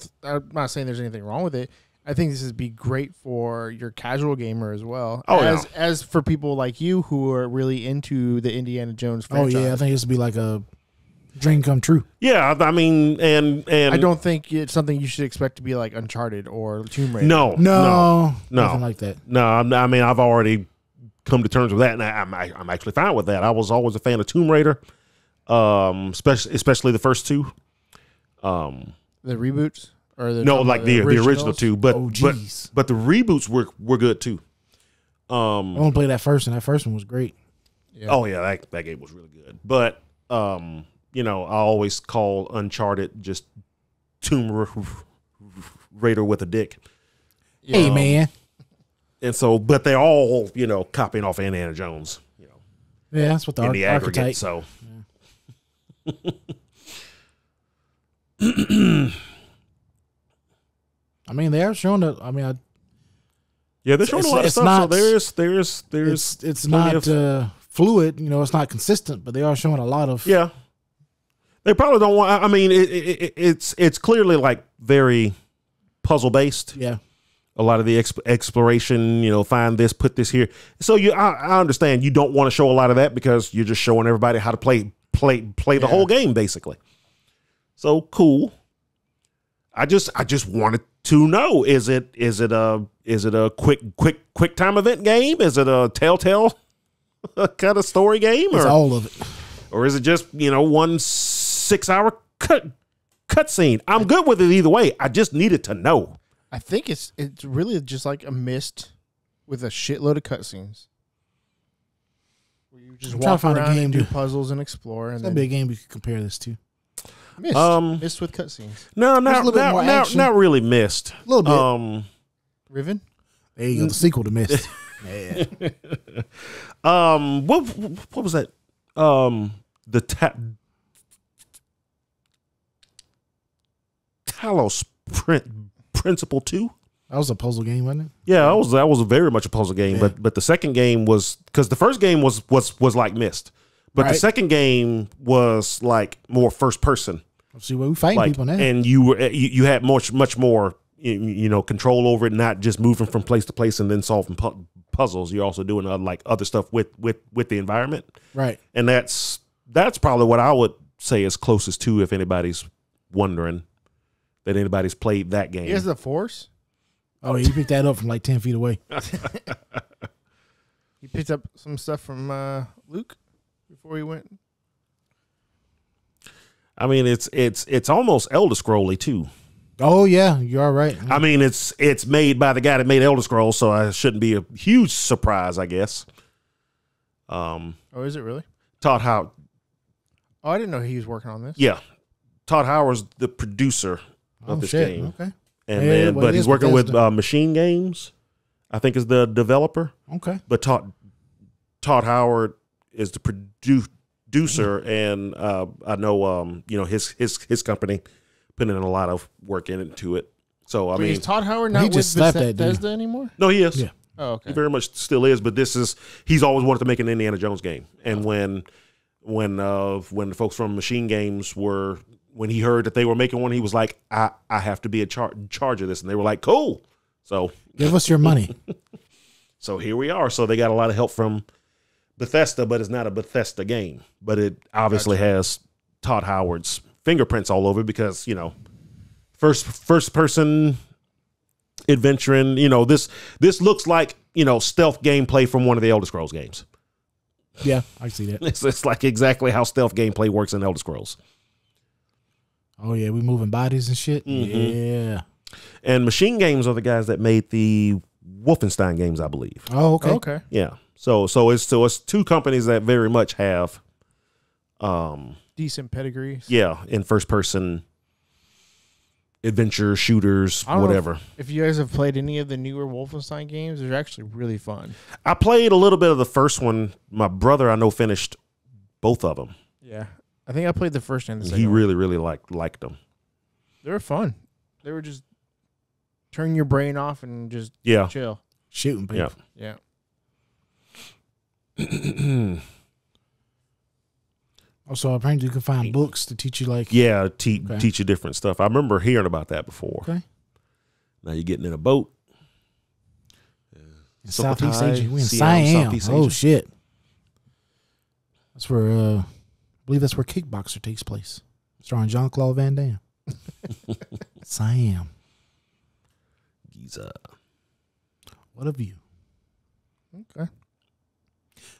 not saying there's anything wrong with it. I think this would be great for your casual gamer as well. Oh, as for people like you who are really into the Indiana Jones Oh franchise. yeah, I think this would be like a dream come true. yeah. I mean, and I don't think it's something you should expect to be like Uncharted or Tomb Raider. no, No, no. nothing like that. No, I mean, I've already come to terms with that, and I'm actually fine with that. I was always a fan of Tomb Raider, especially the first two. The reboots or the No, like the original originals? two, but Oh, jeez. but the reboots were good too. I want to play that first, and that first one was great. Yeah. Oh yeah, that game was really good. But you know, I always call Uncharted just Tomb Raider with a dick. Hey man, And so, but they're all, you know, copying off Indiana Jones, you know, Yeah, that's what the, in the aggregate. archetype. So, I mean, they are showing that. I mean, yeah, they're showing a lot of stuff. Not, so there's it's not fluid. You know, it's not consistent, but they are showing a lot of. Yeah, they probably don't want. I mean, it's clearly like very puzzle based. Yeah. A lot of the exploration, you know, find this, put this here. So I understand you don't want to show a lot of that because you're just showing everybody how to play the whole game, basically. So cool. I just wanted to know: is it a quick time event game? Is it a Telltale kind of story game, It's all of it, or is it just, you know, 1 6-hour cutscene? I'm good with it either way. I just needed to know. I think it's really just like a Myst with a shitload of cutscenes. Where you just walk around and do puzzles and explore. That'd be a game we could compare this to. Myst with cutscenes. No, not really Myst. A little bit. Riven? There you go, the sequel to Myst. Yeah. What was that? The Talos Principle 2. That was a puzzle game, wasn't it? Yeah, that was very much a puzzle game. Yeah. But the second game was, because the first game was like Myst, but the second game was like more first person. See, we fighting people now, and you had much more you know, control over it, not just moving from place to place and then solving puzzles. You're also doing like other stuff with the environment, right? And that's probably what I would say is closest to, if anybody's wondering that anybody's played that game. Here's the Force. Oh, you picked that up from like 10 feet away. You picked up some stuff from Luke before he went. I mean, it's almost Elder Scrolly too. Oh yeah, you are right. I mean, it's made by the guy that made Elder Scrolls, so it shouldn't be a huge surprise, I guess. Oh, is it really? Todd Howard. Oh, I didn't know he was working on this. Yeah, Todd Howard's the producer of this game. Okay. And but he's working with Machine Games, I think, is the developer. Okay. But Todd Howard is the producer, and I know you know, his company putting in a lot of work into it. So I mean, is Todd Howard not with Bethesda anymore? No, he is. Yeah. Oh, okay. He very much still is. But he's always wanted to make an Indiana Jones game, and when the folks from Machine Games when he heard that they were making one, he was like, I have to be in charge of this. And they were like, cool. So give us your money. So here we are. So they got a lot of help from Bethesda, but it's not a Bethesda game. But it obviously has Todd Howard's fingerprints all over it because, you know, first person adventuring, you know, this looks like, you know, stealth gameplay from one of the Elder Scrolls games. Yeah, I see that. It's like exactly how stealth gameplay works in Elder Scrolls. Oh yeah, we moving bodies and shit. Mm-hmm. Yeah. And Machine Games are the guys that made the Wolfenstein games, I believe. Oh, okay. Okay. Yeah. So it's two companies that very much have decent pedigrees. Yeah, in first person adventure shooters, whatever. If you guys have played any of the newer Wolfenstein games, they're actually really fun. I played a little bit of the first one. My brother, I know, finished both of them. Yeah. I think I played the first and the second. He really, really liked them. They were fun. They were just turn your brain off and just chill. Shooting people. Yeah. Also, apparently you can find books to teach you teach you different stuff. I remember hearing about that before. Okay. Now you're getting in a boat. In Southeast Asia. We're in Siam. Oh shit. That's where I believe that's where Kickboxer takes place. Starring Jean-Claude Van Damme. Siam. Giza. What a view. Okay.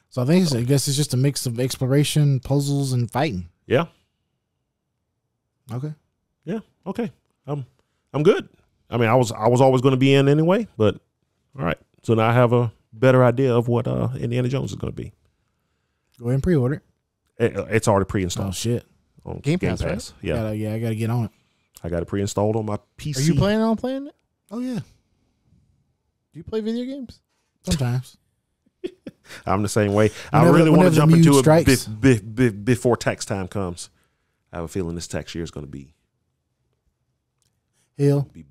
So I guess it's just a mix of exploration, puzzles, and fighting. Yeah. Okay. Yeah. Okay. I'm good. I mean, I was always going to be in anyway, but all right. So now I have a better idea of what Indiana Jones is going to be. Go ahead and pre-order it. It's already pre-installed. Oh shit. On Game Pass. Right? Yeah. I gotta get on it. I got it pre-installed on my PC. Are you planning on playing it? Oh yeah. Do you play video games? Sometimes. I'm the same way. I really want to jump into it before tax time comes. I have a feeling this tax year is going to be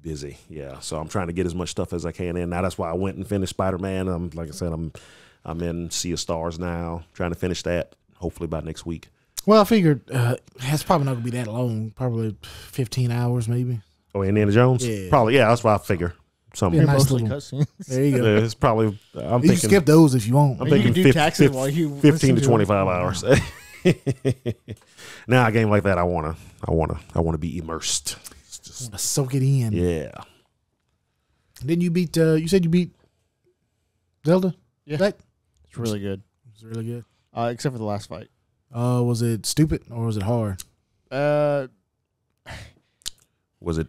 busy. Yeah, so I'm trying to get as much stuff as I can in. Now that's why I went and finished Spider-Man. Like I said, I'm in Sea of Stars now, trying to finish that hopefully by next week. Well, I figured it's probably not going to be that long. Probably 15 hours, maybe. Oh, Indiana Jones? Yeah. Probably. Yeah, that's what I figure. Something. Nice Mostly cutscenes. There you go. Yeah, it's probably. I'm You thinking. can skip those if you want. I'm You thinking can do taxes while you 15 to listen to 25 it. hours. Now a game like that, I wanna be immersed. It's just, Soak it in. yeah. Then you beat. You said you beat Zelda. Yeah. Right? It's really good. It was really good. Except for the last fight. Was it stupid or was it hard? Was it?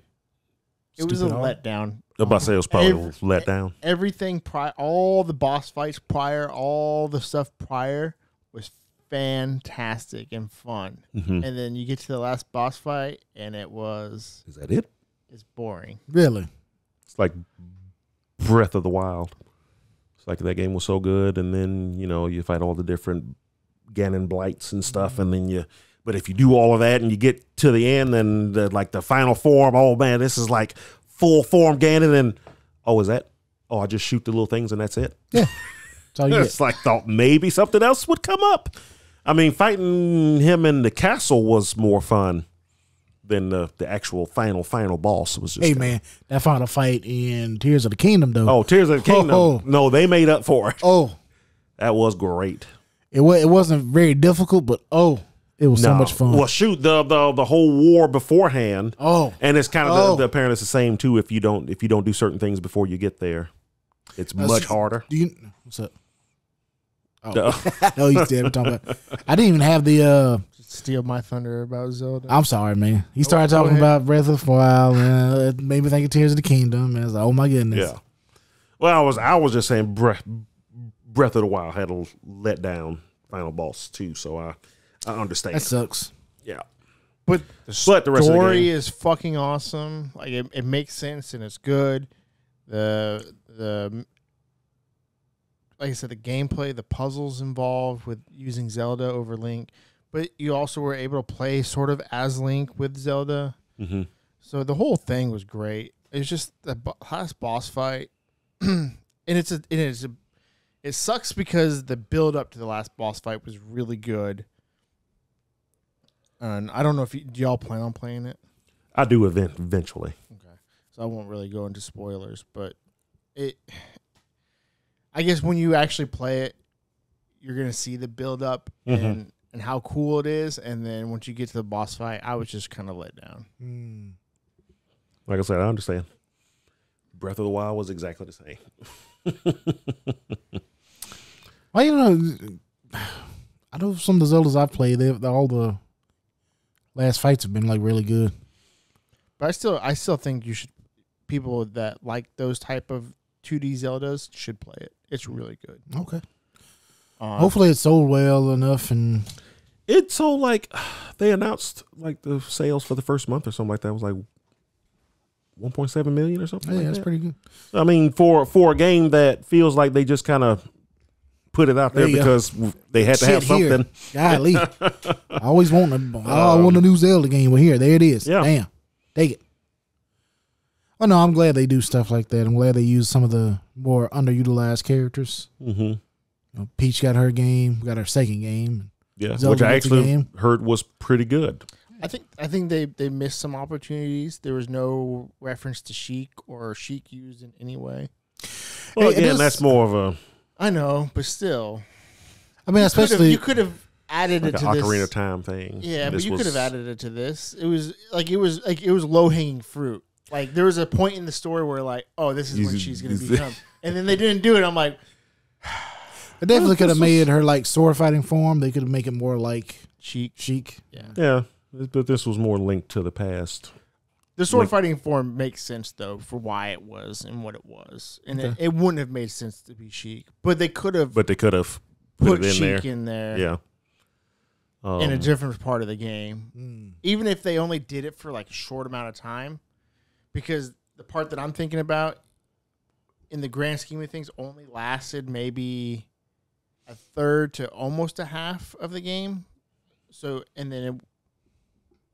It was a Stupid hard? letdown. I was about to say it was probably let down. Everything all the boss fights prior, all the stuff prior was fantastic and fun. Mm-hmm. And then you get to the last boss fight, and Is that it? it's boring. Really? It's like Breath of the Wild. It's like that game was so good, and then you fight all the different Ganon blights and stuff, and then But if you do all of that and you get to the end, then the final form, oh man, this is like full form Ganon, and is that? Oh, I just shoot the little things and that's it. Yeah. That's all you It's like thought maybe something else would come up. I mean, fighting him in the castle was more fun than the actual final boss. It was just man, that final fight in Tears of the Kingdom, though. Oh, Tears of the Kingdom. Oh. No, they made up for it. Oh, That was great. it wasn't very difficult, but it was so much fun. Well, shoot, the whole war beforehand. Oh. And it's kind of apparently it's the same too if you don't do certain things before you get there. It's much harder. What's up? Oh, no, you did. I didn't even have the. Steal my thunder about Zelda. I'm sorry, man. He started talking about Breath of the Wild, and it made me think of Tears of the Kingdom. And I was like, oh my goodness. Yeah. Well, I was just saying Breath of the Wild had a let down final boss too, so I understand. That sucks. Yeah. But the rest of the story game is fucking awesome. Like it makes sense and it's good. The like I said, the gameplay, the puzzles involved with using Zelda over Link, but you also were able to play sort of as Link with Zelda. Mm-hmm. So the whole thing was great. It's just the last boss fight, and it sucks because the build up to the last boss fight was really good. And I don't know if do y'all plan on playing it. I do eventually. Okay, so I won't really go into spoilers, but I guess when you actually play it, you're gonna see the build up and how cool it is, and then once you get to the boss fight, I was just kind of let down. Like I said, I understand. Breath of the Wild was exactly the same. Well, I know some of the Zeldas I've played, all the last fights have been like really good. But I still think people that like those type of 2D Zeldas should play it. It's really good. Okay. Hopefully it sold well enough, and it sold like they announced like the sales for the first month or something like that. It was like 1.7 million or something. yeah, that's pretty good. I mean, for a game that feels like they just kind of put it out there because they had to have something. Golly, I always want a new Zelda game. Well, there it is. Yeah. Damn, take it. Oh no, I'm glad they do stuff like that. I'm glad they use some of the more underutilized characters. Mm-hmm. Peach got her game, got her second game. Yeah, Zelda which I gets a actually game. heard was pretty good. I think they missed some opportunities. There was no reference to Sheik or Sheik used in any way. Well, again, that's more of a. I know, but still, I mean, especially you could have added like it an to this Ocarina of Time thing. Yeah, but you could have added it to this. It was low hanging fruit. Like there was a point in the story where like, oh, this is what she's going to become, and then they didn't do it. I'm like, they definitely could have made her like sword fighting form. They could have make it more like Sheik. Yeah, but this was more linked to the past. The sword fighting form makes sense though for why it was and what it was, and it wouldn't have made sense to be Sheik, but they could have. But they could have put it in Sheik there. in there. Yeah. In a different part of the game, even if they only did it for like a short amount of time, because the part that I'm thinking about in the grand scheme of things, only lasted maybe a third to almost a half of the game. So, and then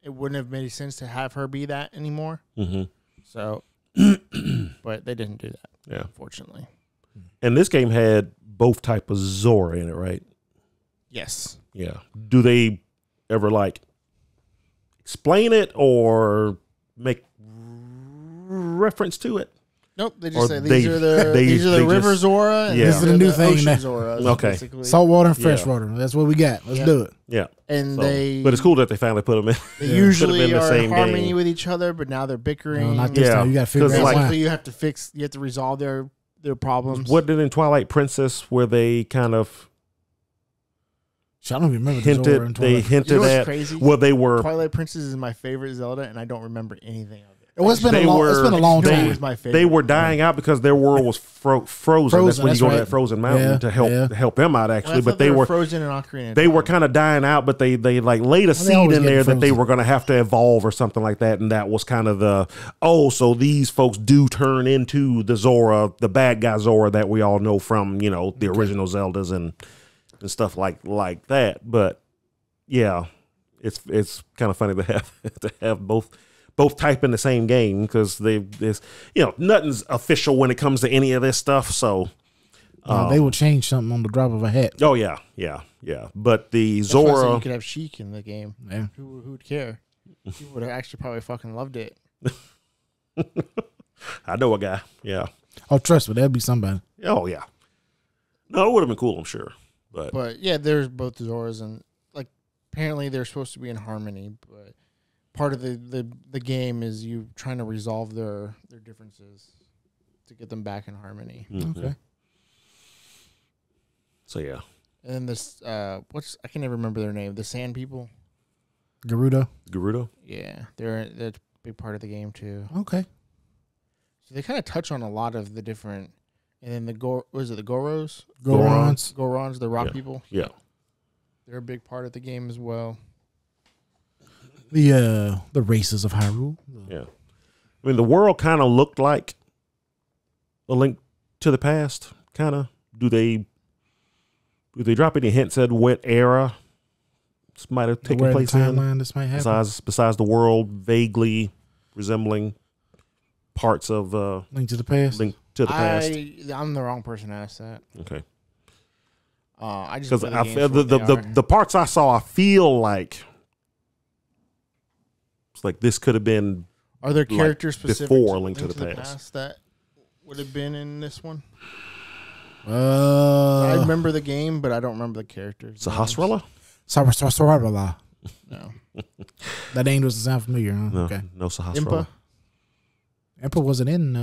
it wouldn't have made sense to have her be that anymore. Mm-hmm. So, but they didn't do that. Yeah, unfortunately. And this game had both type of Zora in it, right? Yes. Yeah. Do they ever like explain it or make reference to it? Nope. They Or just say these are the river just- Zora. And Yeah. these This is are the new the thing ocean now. Zoras, Okay. basically. Saltwater and Yeah. freshwater. That's what we got. Let's Yeah. do it. Yeah. And So, they, but it's cool that they finally put them in. They Yeah. usually Could've been the are in same harmony game. with each other, but now they're bickering. No, not this Yeah, time. You got to figure 'cause out like- why. Basically, you have to resolve their problems. What did in Twilight Princess where they kind of I don't even remember the Zora hinted? and They Twilight. hinted You know what's at crazy? well, they were Twilight Princess is my favorite Zelda, and I don't remember anything of it. Well, it's been They a long. were- It's been a long It time. was my favorite. they were dying out because their world was frozen. Frozen, That's when you that's go to right. that frozen mountain Yeah, to help yeah. to help them out Well, I actually. thought But they were frozen and Ocarina. of they were Time. kind of dying out, but they like laid a seed always in get there that they frozen. were going to have to evolve or something like that, and that was kind of the so these folks do turn into the Zora, the bad guy Zora that we all know from the original Zeldas and stuff like that. But yeah, it's kind of funny to have both type in the same game because there's nothing's official when it comes to any of this stuff. So They will change something on the drop of a hat. oh yeah. But the That's why I said Zora, you could have Sheik in the game. Yeah. Who would care? People would have actually probably fucking loved it. I know a guy. Yeah. Oh, trust me, that'd be somebody. Oh yeah. No, it would have been cool, I'm sure. But yeah, there's both Zoras, and like apparently they're supposed to be in harmony. But part of the game is you trying to resolve their differences to get them back in harmony. Mhm. Okay. So yeah. And then this I can never remember their name. The Sand People. Gerudo. Gerudo. Yeah, they're a big part of the game too. Okay. So they kind of touch on a lot of the different. And then the Goros? Gorons. Gorons, the rock Yeah. people. Yeah. They're a big part of the game as well. The races of Hyrule. Yeah. I mean, the world kind of looked like A Link to the Past. Kind of. Do they drop any hints at what era this might have taken Where place the in? timeline this might happen. Besides the world vaguely resembling parts of Link to the Past. Link to the Past. I'm the wrong person to ask that. Okay. I just Because play I games feel for what they are. the parts I saw, I feel like it's like this could have been Are there like characters specific before to Link to the Past. that would have been in this one? I Uh, remember the game, but I don't remember the characters. Sahasrara? Sarabala. No. That name doesn't sound familiar. Huh? No, Okay. no Sahasrara. Impa? Emperor wasn't in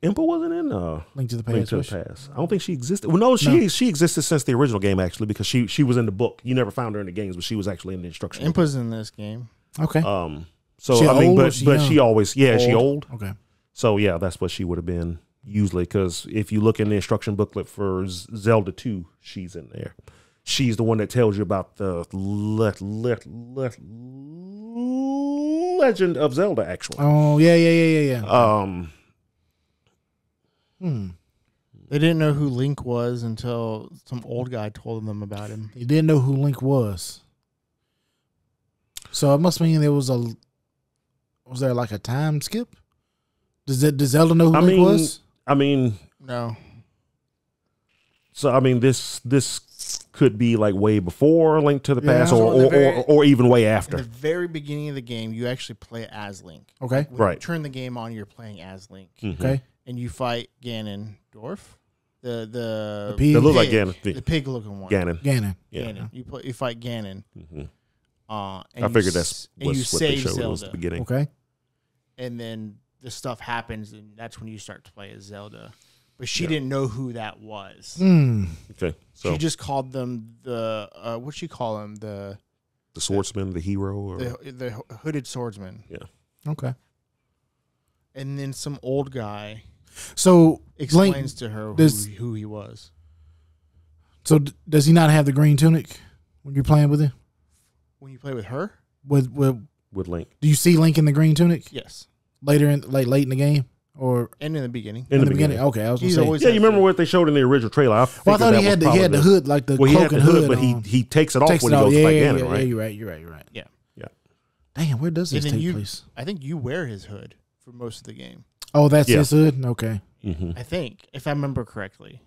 Impa wasn't in Link to the Past. Link to was the she? Past. I don't think she existed. Well, no, she existed since the original game actually because she was in the book. You never found her in the games, but she was actually in the instruction. book. Impa's in this game. Okay. So She I mean, old or but she but young? she always she old. Okay. So yeah, that's what she would have been usually because if you look in the instruction booklet for Zelda 2, she's in there. She's the one that tells you about the Legend of Zelda, actually. Oh yeah. They didn't know who Link was until some old guy told them about him. You didn't know who Link was. So it must mean there was there like a time skip? Does Zelda know who Link was? I mean, No. so I mean, this could be like way before Link to the Yeah. Past, So in the very- or even way In after. the very beginning of the game, you actually play as Link. Okay. When Right. you turn the game on, you're playing as Link. Mhm. Okay. And you fight Ganondorf. The pig. They look like pig, Ganon. The pig looking one. Ganon. Ganon. Yeah. Ganon. You fight Ganon. Mhm. And I you figured that's and you what they save showed was the Zelda. beginning. Okay. And then the stuff happens, and that's when you start to play as Zelda. But she didn't know who that was. Hmm. Okay, so She just called them the what'd she call them? The swordsman, the hero, or the hooded swordsman. yeah. Okay. And then some old guy So explains Link, to her does- who he was. so does he not have the green tunic when you're playing with him? When you play with her? With With Link. do you see Link in the green tunic Yes. later in late in the game? or And in the beginning. in the beginning? Okay, I was gonna He's say. always Yeah, you had remember the- what they showed in the original trailer? Well, I thought he had the hood, like the well, he cloak had and the hood, hood, but on. he takes it off Takes when it he off. goes Yeah, to fight yeah, Ganon, yeah, right? yeah, you're right. Yeah. Yeah. Damn, where does this And then take place? I think you wear his hood for most of the game. Oh, that's Yeah. his hood. Okay, Mm-hmm. I think, if I remember correctly.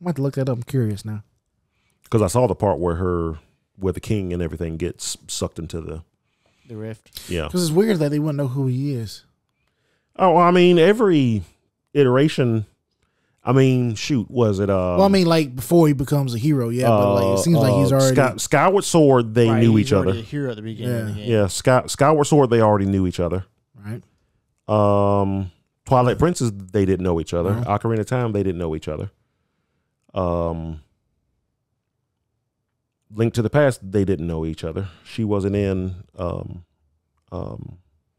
I'm about to look that up. I'm curious now. Because I saw the part where the king and everything gets sucked into the rift. yeah. Because it's weird that they wouldn't know who he is. Oh, I mean, every iteration. I mean, shoot, was it? Well, I mean, like before he becomes a hero, yeah. But like it seems like he's already. Skyward Sword. They Right, knew he's each other. already a hero at the beginning of the game. Yeah, Skyward Sword. They already knew each other. Right. Twilight Princess. They didn't know each other. Uh-huh. Ocarina of Time. They didn't know each other. Link to the Past. They didn't know each other. She wasn't in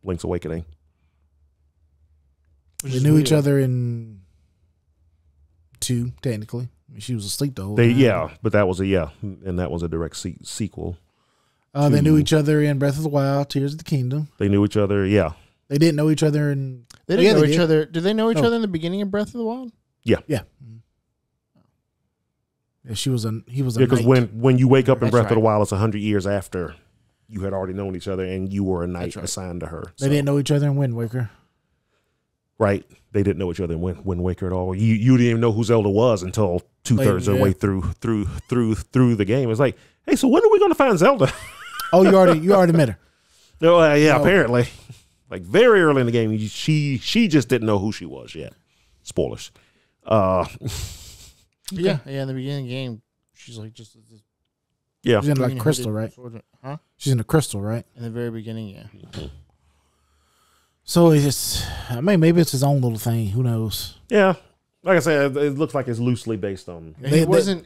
Link's Awakening. They knew each other in 2, technically. I mean, she was asleep the whole time. But that was and that was a direct sequel. They knew each other in Breath of the Wild, Tears of the Kingdom. They knew each other. Yeah, They didn't know each other in. They didn't know they each did. other. Did they know each Oh. other in the beginning of Breath of the Wild? Yeah. Yeah, he was a because knight. when you wake up in That's Breath of the right. Wild, it's 100 years after you had already known each other, and you were a knight That's right. assigned to her. They didn't know each other in Wind Waker. Right? They didn't know each other in Wind Waker at all. You didn't even know who Zelda was until 2/3 of the way through the game. It's like, hey, so when are we going to find Zelda? Oh, you already met her. No, yeah, No. apparently, like very early in the game, she just didn't know who she was yet. Spoilers. Yeah. In the beginning of the game, she's like just this Yeah, She's in like green-hooded crystal, right? sword. Huh? She's in a crystal, right? In the very beginning, yeah. So it's I mean, maybe it's his own little thing. Who knows? yeah. Like I said, it looks like it's loosely based on. And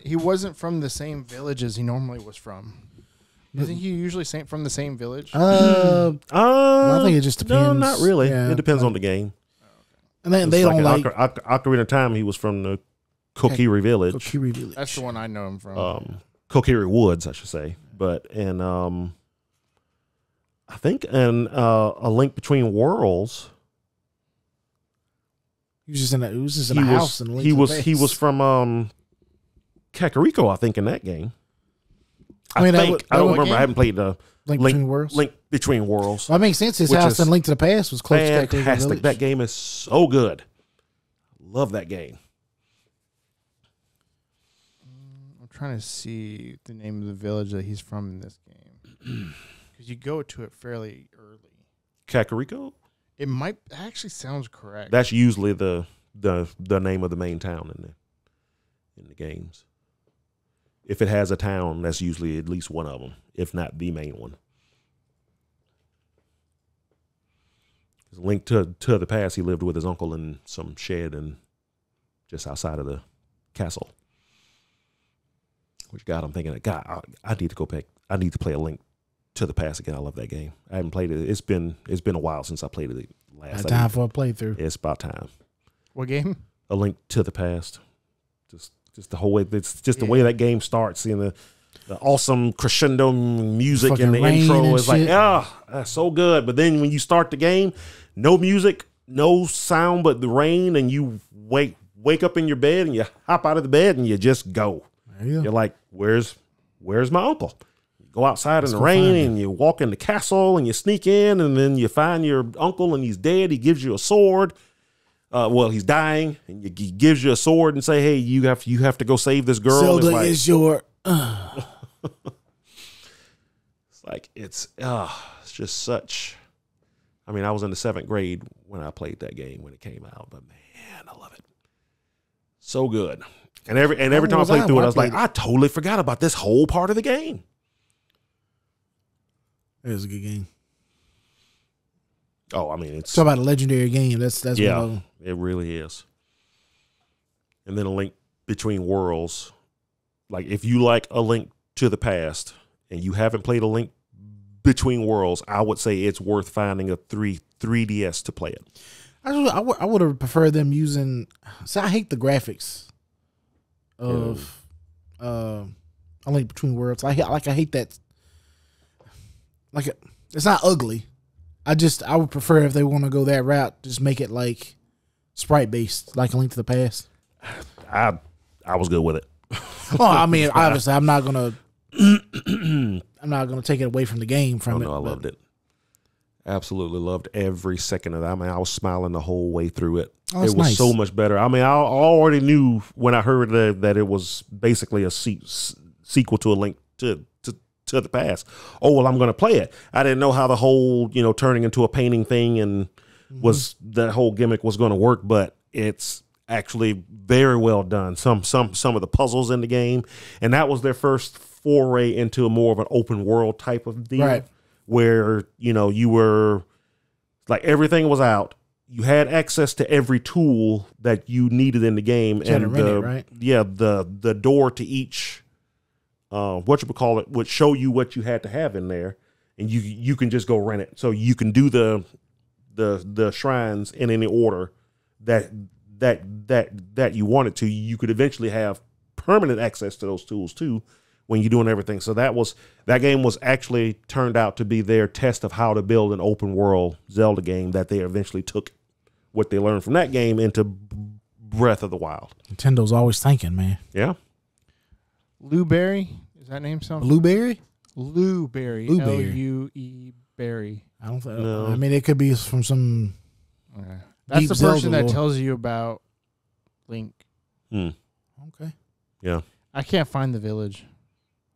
he wasn't from the same village as he normally was from. Isn't he usually from the same village? I think it just depends. No, not really. Yeah. It depends on the game. And then they It's don't like Ocarina of Time. He was from the Kokiri Village, Kokiri Village. That's the one I know him from. Kokiri Woods, I should say. But I think A Link Between Worlds. He was just in a house and he was from Kakariko, I think, in that game. I don't remember. I haven't played the Link Between Worlds. Link Between Worlds. Well, I mean, since his which house is and Link to the Past was close to Kakariko Fantastic. Village. That game is so good. Love that game. I'm trying to see the name of the village that he's from in this game. Because you go to it fairly early. Kakariko? It might actually sounds correct. That's usually the name of the main town in the games. If it has a town, that's usually at least one of them, if not the main one. Link to the Past, he lived with his uncle in some shed and just outside of the castle. Which, God, I'm thinking, God, I need to go back. I need to play A Link to the Past again. I love that game. I haven't played it. It's been a while since I played it last. Time for a playthrough. It's about time. What game? A Link to the Past. Just the whole way. It's just the way that game starts. Seeing the awesome crescendo music Fucking and the rain intro and is like, shit. that's so good. But then when you start the game, no music, no sound but the rain, and you wake up in your bed and you hop out of the bed and you just go. There you go. You're like, where's my uncle? You go outside in the go rain find him. and you walk in the castle and you sneak in and then you find your uncle and he's dead. He gives you a sword. He's dying, and he gives you a sword and say, "Hey, you have to go save this girl." Zelda It's like, is your. it's just such. I mean, I was in the 7th grade when I played that game when it came out, but man, I love it. So good. And every time I played through it, I was like, I totally forgot about this whole part of the game. It was a good game. Oh, I mean, it's Talk about a legendary game. That's yeah, one of them. it really is. And then A Link Between Worlds. Like, if you like A Link to the Past and you haven't played A Link Between Worlds, I would say it's worth finding a 3DS to play it. I would have preferred them using. See, I hate the graphics of A Link Between Worlds. I hate that. Like, it's not ugly. I would prefer if they want to go that route, just make it like sprite based, like A Link to the Past. I was good with it. Well, I mean, obviously, I'm not gonna take it away from the game. I loved it. Absolutely loved every second of that. I mean, I was smiling the whole way through it. Oh, it was nice. so much better. I mean, I already knew when I heard that it was basically a sequel to A Link to the Past. Oh, well, I'm going to play it. I didn't know how the whole, turning into a painting thing and was that whole gimmick was going to work, but it's actually very well done. Some of the puzzles in the game, and that was their first foray into a more of an open world type of deal. Right. Where, you were like everything was out. You had access to every tool that you needed in the game. Right? Yeah, the door to each would show you what you had to have in there, and you can just go rent it. So you can do the shrines in any order that you wanted to. You could eventually have permanent access to those tools too, when you're doing everything. So that game was actually turned out to be their test of how to build an open world Zelda game, that they eventually took what they learned from that game into Breath of the Wild. Nintendo's always thinking, man. Yeah. Blueberry? Is that name something? Blueberry? Blueberry. L-U-E Berry. I don't think. No. I mean, it could be from some. Okay. That's Deep the person Zelda that lore. tells you about Link. Okay. Yeah. I can't find the village.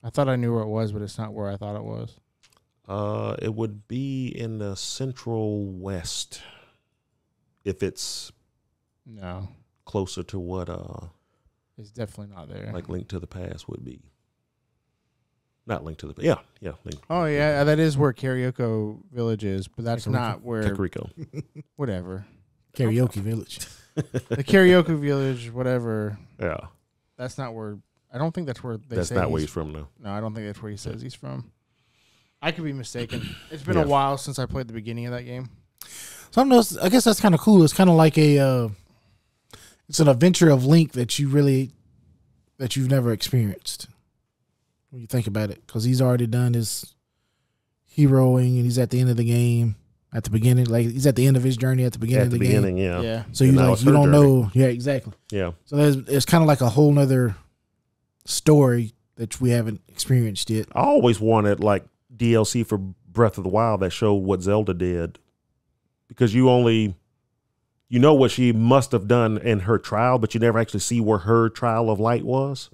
I thought I knew where it was, but it's not where I thought it was. It would be in the Central West, if it's No, closer to what it's definitely not there. like Link to the Past would be. Not Link to the Link. Oh yeah, that is where Karaoke Village is, but that's not where. Kakariko. Whatever. Karaoke Village. The Karaoke Village, whatever. Yeah. That's not where. I don't think that's where they. That's say not where he's from, though. No, I don't think that's where he says he's from. I could be mistaken. It's been a while since I played the beginning of that game. Something else. I guess that's kind of cool. It's kind of like it's an adventure of Link that you've never experienced. When you think about it, because he's already done his heroing, and he's at the end of the game. At the beginning, like he's at the end of his journey at the beginning of the game. Yeah. So you don't journey. know. Yeah, exactly. Yeah. So it's kind of like a whole nother story that we haven't experienced yet. I always wanted like DLC for Breath of the Wild that showed what Zelda did, because you know what she must have done in her trial, but you never actually see where her trial of light was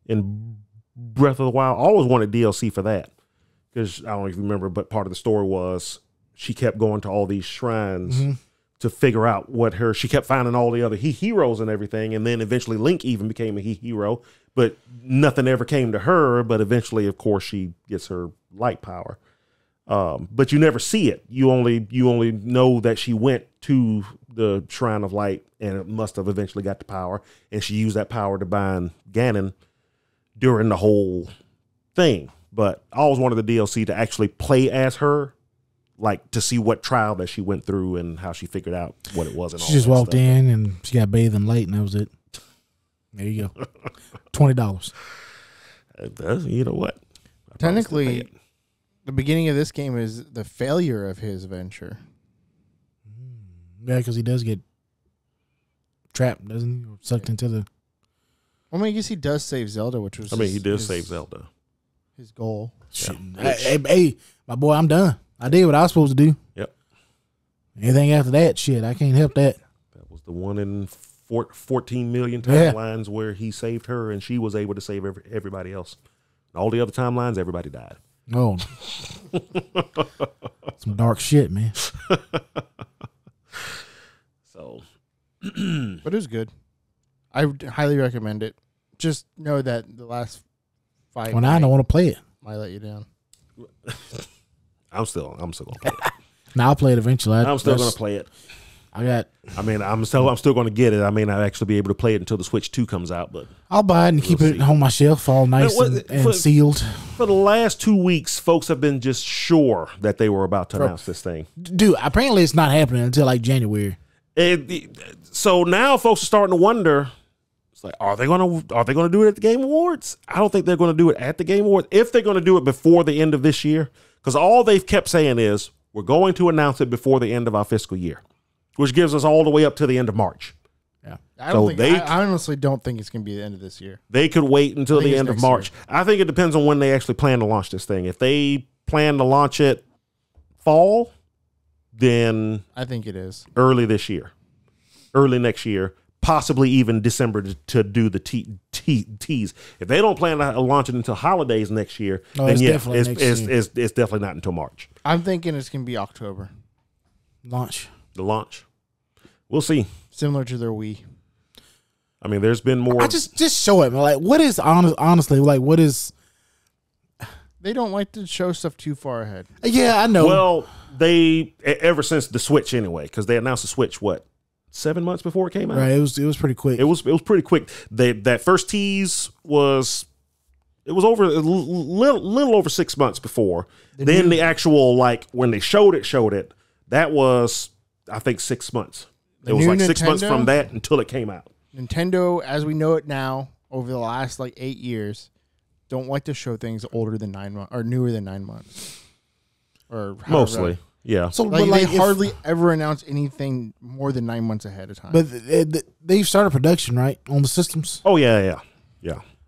in Breath of the Wild. I always wanted DLC for that, because I don't know if you remember, but part of the story was she kept going to all these shrines to figure out she kept finding all the other heroes and everything. And then eventually Link even became a hero, but nothing ever came to her. But eventually, of course, she gets her light power. But you never see it. You only know that she went to the Shrine of Light and it must have eventually got the power. And she used that power to bind Ganon during the whole thing. But I always wanted the DLC to actually play as her, like to see what trial that she went through and how she figured out what it was. And She just walked in and she got bathed in light, and that was it. There you go. $20. You know what? Technically, the beginning of this game is the failure of his venture. Yeah, because he does get trapped, doesn't he? Or sucked into the. Well, I mean, I guess he does save Zelda, which was. He did save Zelda. His goal. Shit. Hey, my boy, I'm done. I did what I was supposed to do. Yep. Anything after that, shit, I can't help that. That was the one in 14 million timelines where he saved her and she was able to save everybody else. All the other timelines, everybody died. Oh, some dark shit, man. So, but it was good. I would highly recommend it. Just know that the last fight. Well, now I don't want to play it. Might let you down. I'm still gonna play it. Now I'll play it eventually. I'm still gonna play it. I'm still gonna get it. I may not actually be able to play it until the Switch 2 comes out, but I'll buy it and keep it on my shelf, all nice and sealed. For the last 2 weeks, folks have been just sure that they were about to announce this thing. Dude, apparently it's not happening until like January. So now folks are starting to wonder. It's like, are they gonna do it at the Game Awards? I don't think they're gonna do it at the Game Awards. If they're gonna do it before the end of this year, because all they've kept saying is We're going to announce it before the end of our fiscal year, which gives us all the way up to the end of March. Yeah. I honestly don't think it's going to be the end of this year. They could wait until the end of March. I think it depends on when they actually plan to launch this thing. If they plan to launch it fall, then I think it is early this year, early next year, possibly even December to do the tease. If they don't plan to launch it until holidays next year, then it's definitely not until March. I'm thinking it's going to be October. Launch. The launch. We'll see. Similar to their Wii. I mean, there's been more. I just show it. Like, what is honestly, like, what is. They don't like to show stuff too far ahead. Yeah, I know. Well, they, ever since the Switch anyway, because they announced the Switch, 7 months before it came out? Right, it was pretty quick. It was pretty quick. That first tease was over a little over 6 months before. Then the actual, like, when they showed it, that was, I think, 6 months. It was like 6 months from that until it came out. Nintendo, as we know it now, over the last like 8 years, don't like to show things older than 9 months or newer than 9 months. Or mostly, yeah. So they hardly ever announce anything more than 9 months ahead of time. But they've started production, right, on the systems? Oh, yeah.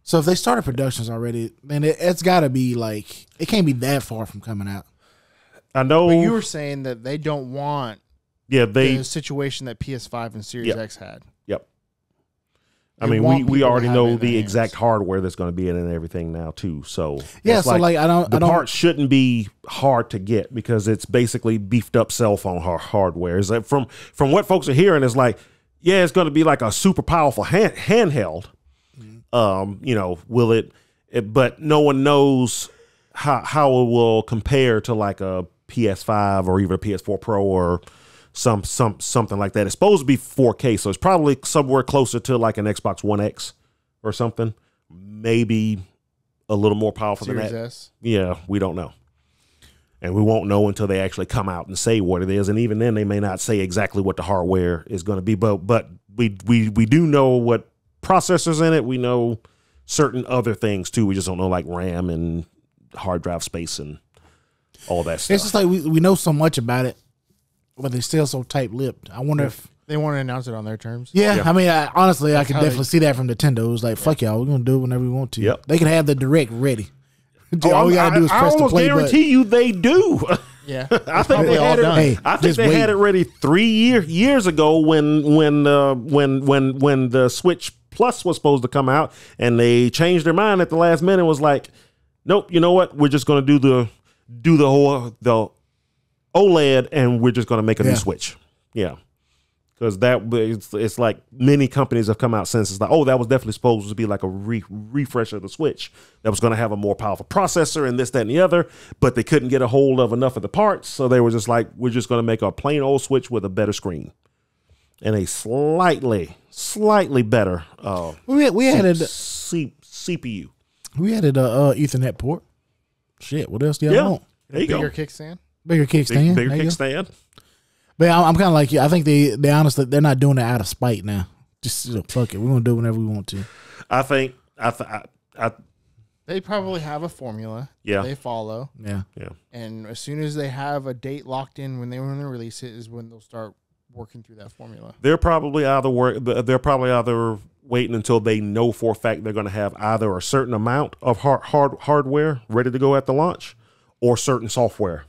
So if they started productions already, then it's got to be like, it can't be that far from coming out. I know. But you were saying that they don't want the situation that PS5 and Series X had. Yep. I mean, we already know the exact hardware that's going to be in it and everything now too. So yeah, so like the parts shouldn't be hard to get because it's basically beefed up cell phone hardware. Is that from what folks are hearing is like, yeah, it's going to be like a super powerful handheld. Will it? But no one knows how it will compare to like a PS5 or even a PS4 Pro or something like that. It's supposed to be 4K, so it's probably somewhere closer to like an Xbox One X or something. Maybe a little more powerful Series than that. S. Yeah, we don't know. And we won't know until they actually come out and say what it is. And even then, they may not say exactly what the hardware is going to be. But we do know what processors in it. We know certain other things, too. We just don't know, like RAM and hard drive space and all that stuff. It's just like we know so much about it, but they're still so tight-lipped. I wonder if they want to announce it on their terms. Yeah. I mean, honestly, I can definitely see that from Nintendo. It was like, fuck y'all, we're going to do it whenever we want to. Yep. They can have the Direct ready. All we got to do is press the play button. I guarantee you they do. Yeah. I think they had it. Hey, I think they had it ready 3 years ago when the Switch Plus was supposed to come out, and they changed their mind at the last minute and was like, nope, you know what? We're just going to do the OLED, and we're just going to make a new Switch. Yeah. Because it's like many companies have come out since. It's like, oh, that was definitely supposed to be like a refresh of the Switch that was going to have a more powerful processor and this, that, and the other, but they couldn't get a hold of enough of the parts, so they were just like, we're just going to make a plain old Switch with a better screen and a slightly better we added CPU. We added a Ethernet port. Shit, what else do y'all want? There you Bigger go. kickstand. Bigger kickstand. Bigger kickstand. But I'm kind of like you. I think they honestly, they're not doing it out of spite now. Just fuck it. We're gonna do it whenever we want to. I think they probably have a formula. Yeah. They follow. Yeah. And as soon as they have a date locked in when they want to release it, is when they'll start working through that formula. They're probably either waiting until they know for a fact they're going to have either a certain amount of hardware ready to go at the launch, or certain software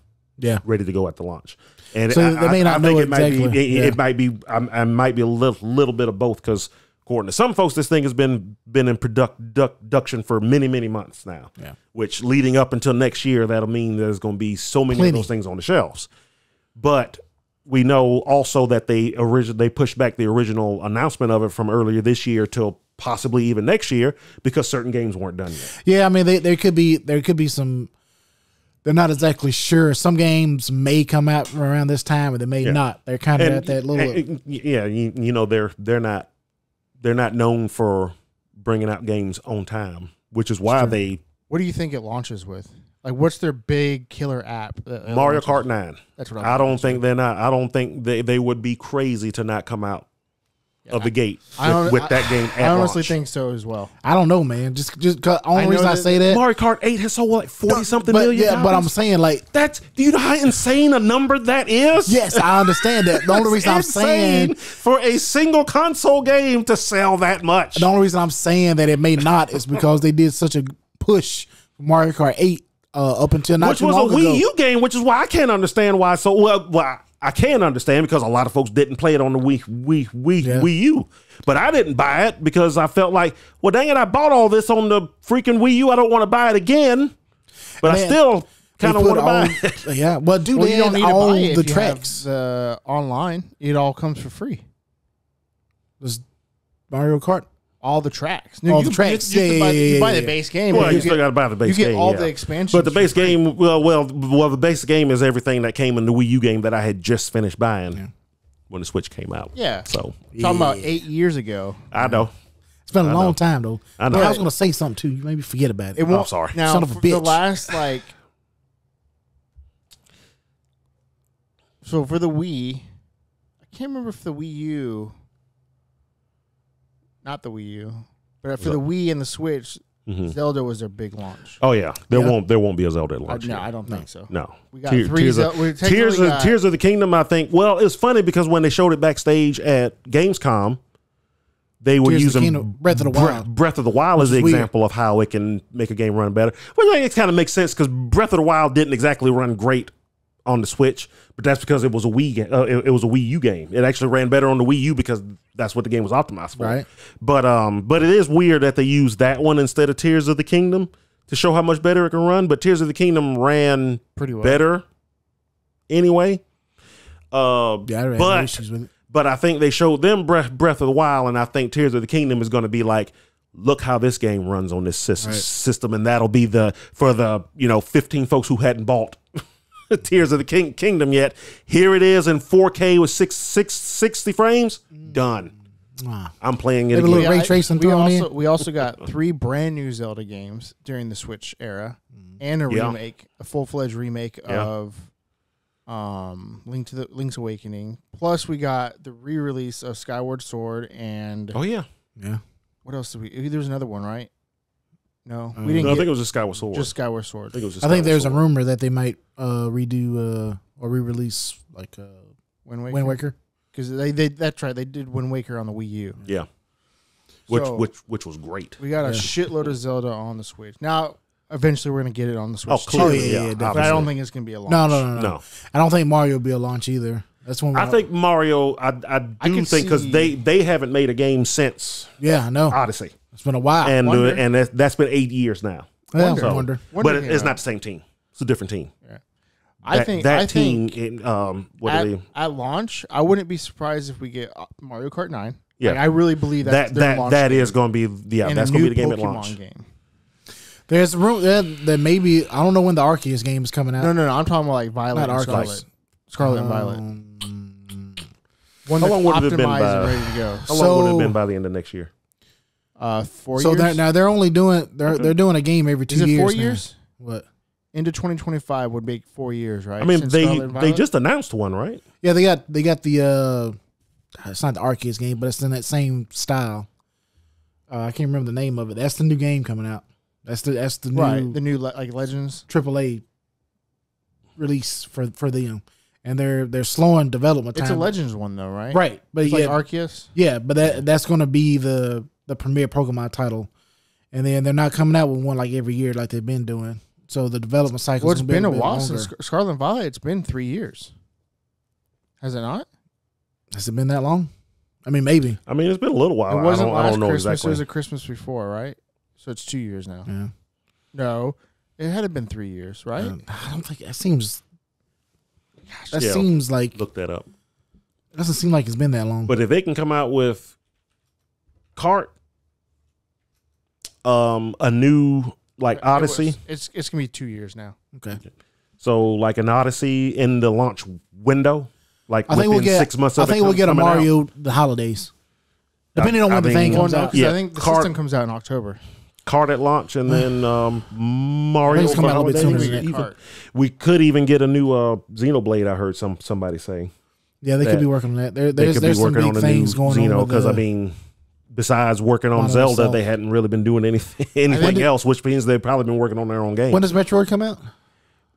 ready to go at the launch. And so they may not know exactly. It might be I might be a little bit of both, because according to some folks, this thing has been in production for many months now. Yeah. Which leading up until next year, that'll mean there's going to be so many of those things on the shelves. But we know also that they pushed back the original announcement of it from earlier this year till possibly even next year, because certain games weren't done yet. Yeah, I mean there could be some. They're not exactly sure. Some games may come out around this time, or they may not. They're kind of at that little. They're not known for bringing out games on time, which is why they. What do you think it launches with? Like, what's their big killer app? Mario Kart 9. That's what I don't think they're not. I don't think they would be crazy to not come out of the gate I with that game at I honestly launch. think so as well. I don't know, man. Just only know reason I that say that. Mario Kart 8 has sold like 40 something million. Yeah, but I'm saying like do you know how insane a number that is? yes, I understand that. The only reason I'm saying for a single console game to sell that much. the only reason I'm saying that it may not is because they did such a push for Mario Kart 8 up until not Which too was a long Wii ago. U game, which is why I can't understand why. So well, I can understand because a lot of folks didn't play it on the Wii U. But I didn't buy it because I felt like, well, dang it, I bought all this on the freaking Wii U. I don't want to buy it again. But Man, I still kind of want to buy it. Yeah, well, dude, Well, they you don't had need to all buy it the if you have tracks. the online. It all comes for free. There's Mario Kart. All the tracks. All the tracks. You buy Yeah. the base game. Well, but you still got to buy the base you game. get all yeah. the expansions. But the base for free. game, well, the base game is everything that came in the Wii U game that I had just finished buying when the Switch came out. Yeah. So Talking about 8 years ago. I know. It's been a long time though. I know. But I was gonna say something too. You maybe forget about it. It won't. sorry. Now, Son of a for the bitch. last so for the Wii, I can't remember if the Wii U, not the Wii U, but for the Wii and the Switch, Zelda was their big launch. Oh yeah, there won't be a Zelda at launch. No, I don't think so. No, We got three Tears of the Kingdom. I think. Well, it's funny because when they showed it backstage at Gamescom, they were Tears of the using Kingdom, Breath of the Wild. Breath of the Wild as the weird. example of how it can make a game run better. Well, it kind of makes sense because Breath of the Wild didn't exactly run great on the Switch, but that's because it was a Wii game. It was a Wii U game. It actually ran better on the Wii U because that's what the game was optimized for. Right. But it is weird that they used that one instead of Tears of the Kingdom to show how much better it can run. But Tears of the Kingdom ran Pretty well. better anyway. Yeah, I had no issues with it. But I think they showed them Breath of the Wild, and I think Tears of the Kingdom is going to be like, look how this game runs on this system, and that'll be for the 15 folks who hadn't bought Tears of the Kingdom yet. Here it is in 4K with 660 frames. Done. I'm playing it Maybe a again. little ray tracing thrown in. We also got 3 brand new Zelda games during the Switch era, and a remake, a full-fledged remake of Link's Awakening. Plus, we got the re-release of Skyward Sword and Oh yeah. what else did we? There was another one, right? No, we No, didn't. I think it was just Skyward Sword. just Skyward Sword. I think there's a rumor that they might redo or re-release like Wind Wind Waker. Because that's right. They did Wind Waker on the Wii U. Yeah. So- Which was great. We got a shitload of Zelda on the Switch. Now, eventually, we're gonna get it on the Switch. Oh, clearly, too. yeah, But I definitely. don't think it's gonna be a launch. No. I don't think Mario will be a launch either. That's one. I think Mario. I do can think because see- they haven't made a game since Yeah, I know. Odyssey, It's been a while. and that's been 8 years now. Yeah, Wonder. I wonder. Wonder But came it's out. not the same team. It's a different team. I think at launch, I wouldn't be surprised if we get Mario Kart 9. Yeah. Like, I really believe that's their launch that game. is going to be And that's a going new to be the game at Pokemon launch. game. There's room that maybe I don't know when the Arceus game is coming out. No. I'm talking about like Violet Not and Arceus. Scarlet. Scarlet and Violet. One How long would it that's have been optimized by- and ready to go. How long would it have So- been by the end of next year? 4 So years. now they're only doing they're doing a game every 2 Is it years. 4 now. years? What? Into 2025 would make 4 years, right? I mean, Since they Scarlet and Violet? just announced one, right? Yeah, they got the it's not the Arceus game, but it's in that same style. I can't remember the name of it. That's the new game coming out. That's the new right the new like Legends. AAA release for them, and they're slowing development time. It's a Legends one though, right? right? But It's yeah, like Arceus. yeah, but that's going to be the premier Pokemon title, and then they're not coming out with one like every year like they've been doing. So the development cycle. Well, it's been a bit while longer. since Scarlet and Violet. It's been 3 years. Has it not? Has it been that long? I mean, maybe. I mean, it's been a little while. It wasn't I last don't know Christmas. exactly. It was a Christmas before, right? So it's 2 years now. Yeah. No, it had been 3 years, right? I don't think that seems. That Yeah. seems like Look that up. doesn't seem like it's been that long. But if they can come out with Kart, a new like Odyssey, It's gonna be 2 years now. Okay. so like an Odyssey in the launch window, like I think within we'll get 6 months. I Of it think we'll get a coming out. Mario the holidays, depending on I when the mean, thing Well, comes no, out. 'cause Yeah, I think the Kart- system comes out in October. Kart at launch, and then Mario. it's coming out a little bit holidays. sooner than that. Even- we could even get a new Xenoblade. I heard somebody say. Yeah, they could be working on that. They could be there's some working big on a new things going Xeno on. because I mean, besides working on Modern Zelda, Assault. they hadn't really been doing anything else, which means they've probably been working on their own game. When does Metroid come out?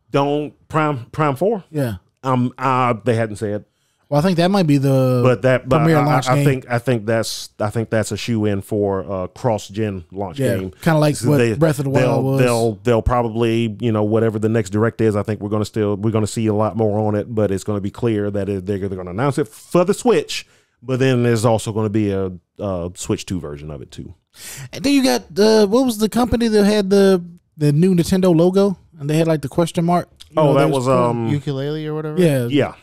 Don't Prime 4? Yeah. They hadn't said. Well, I think that might be the premier launch game. I think that's a shoe in for cross gen launch game. Kind of like what Breath of the Wild was. They'll probably whatever the next direct is. I think we're going to see a lot more on it, but it's going to be clear that they're going to announce it for the Switch. But then there's also going to be a Switch 2 version of it too. And then you got what was the company that had the new Nintendo logo and they had like the question mark? That was Ukulele or whatever. Yeah.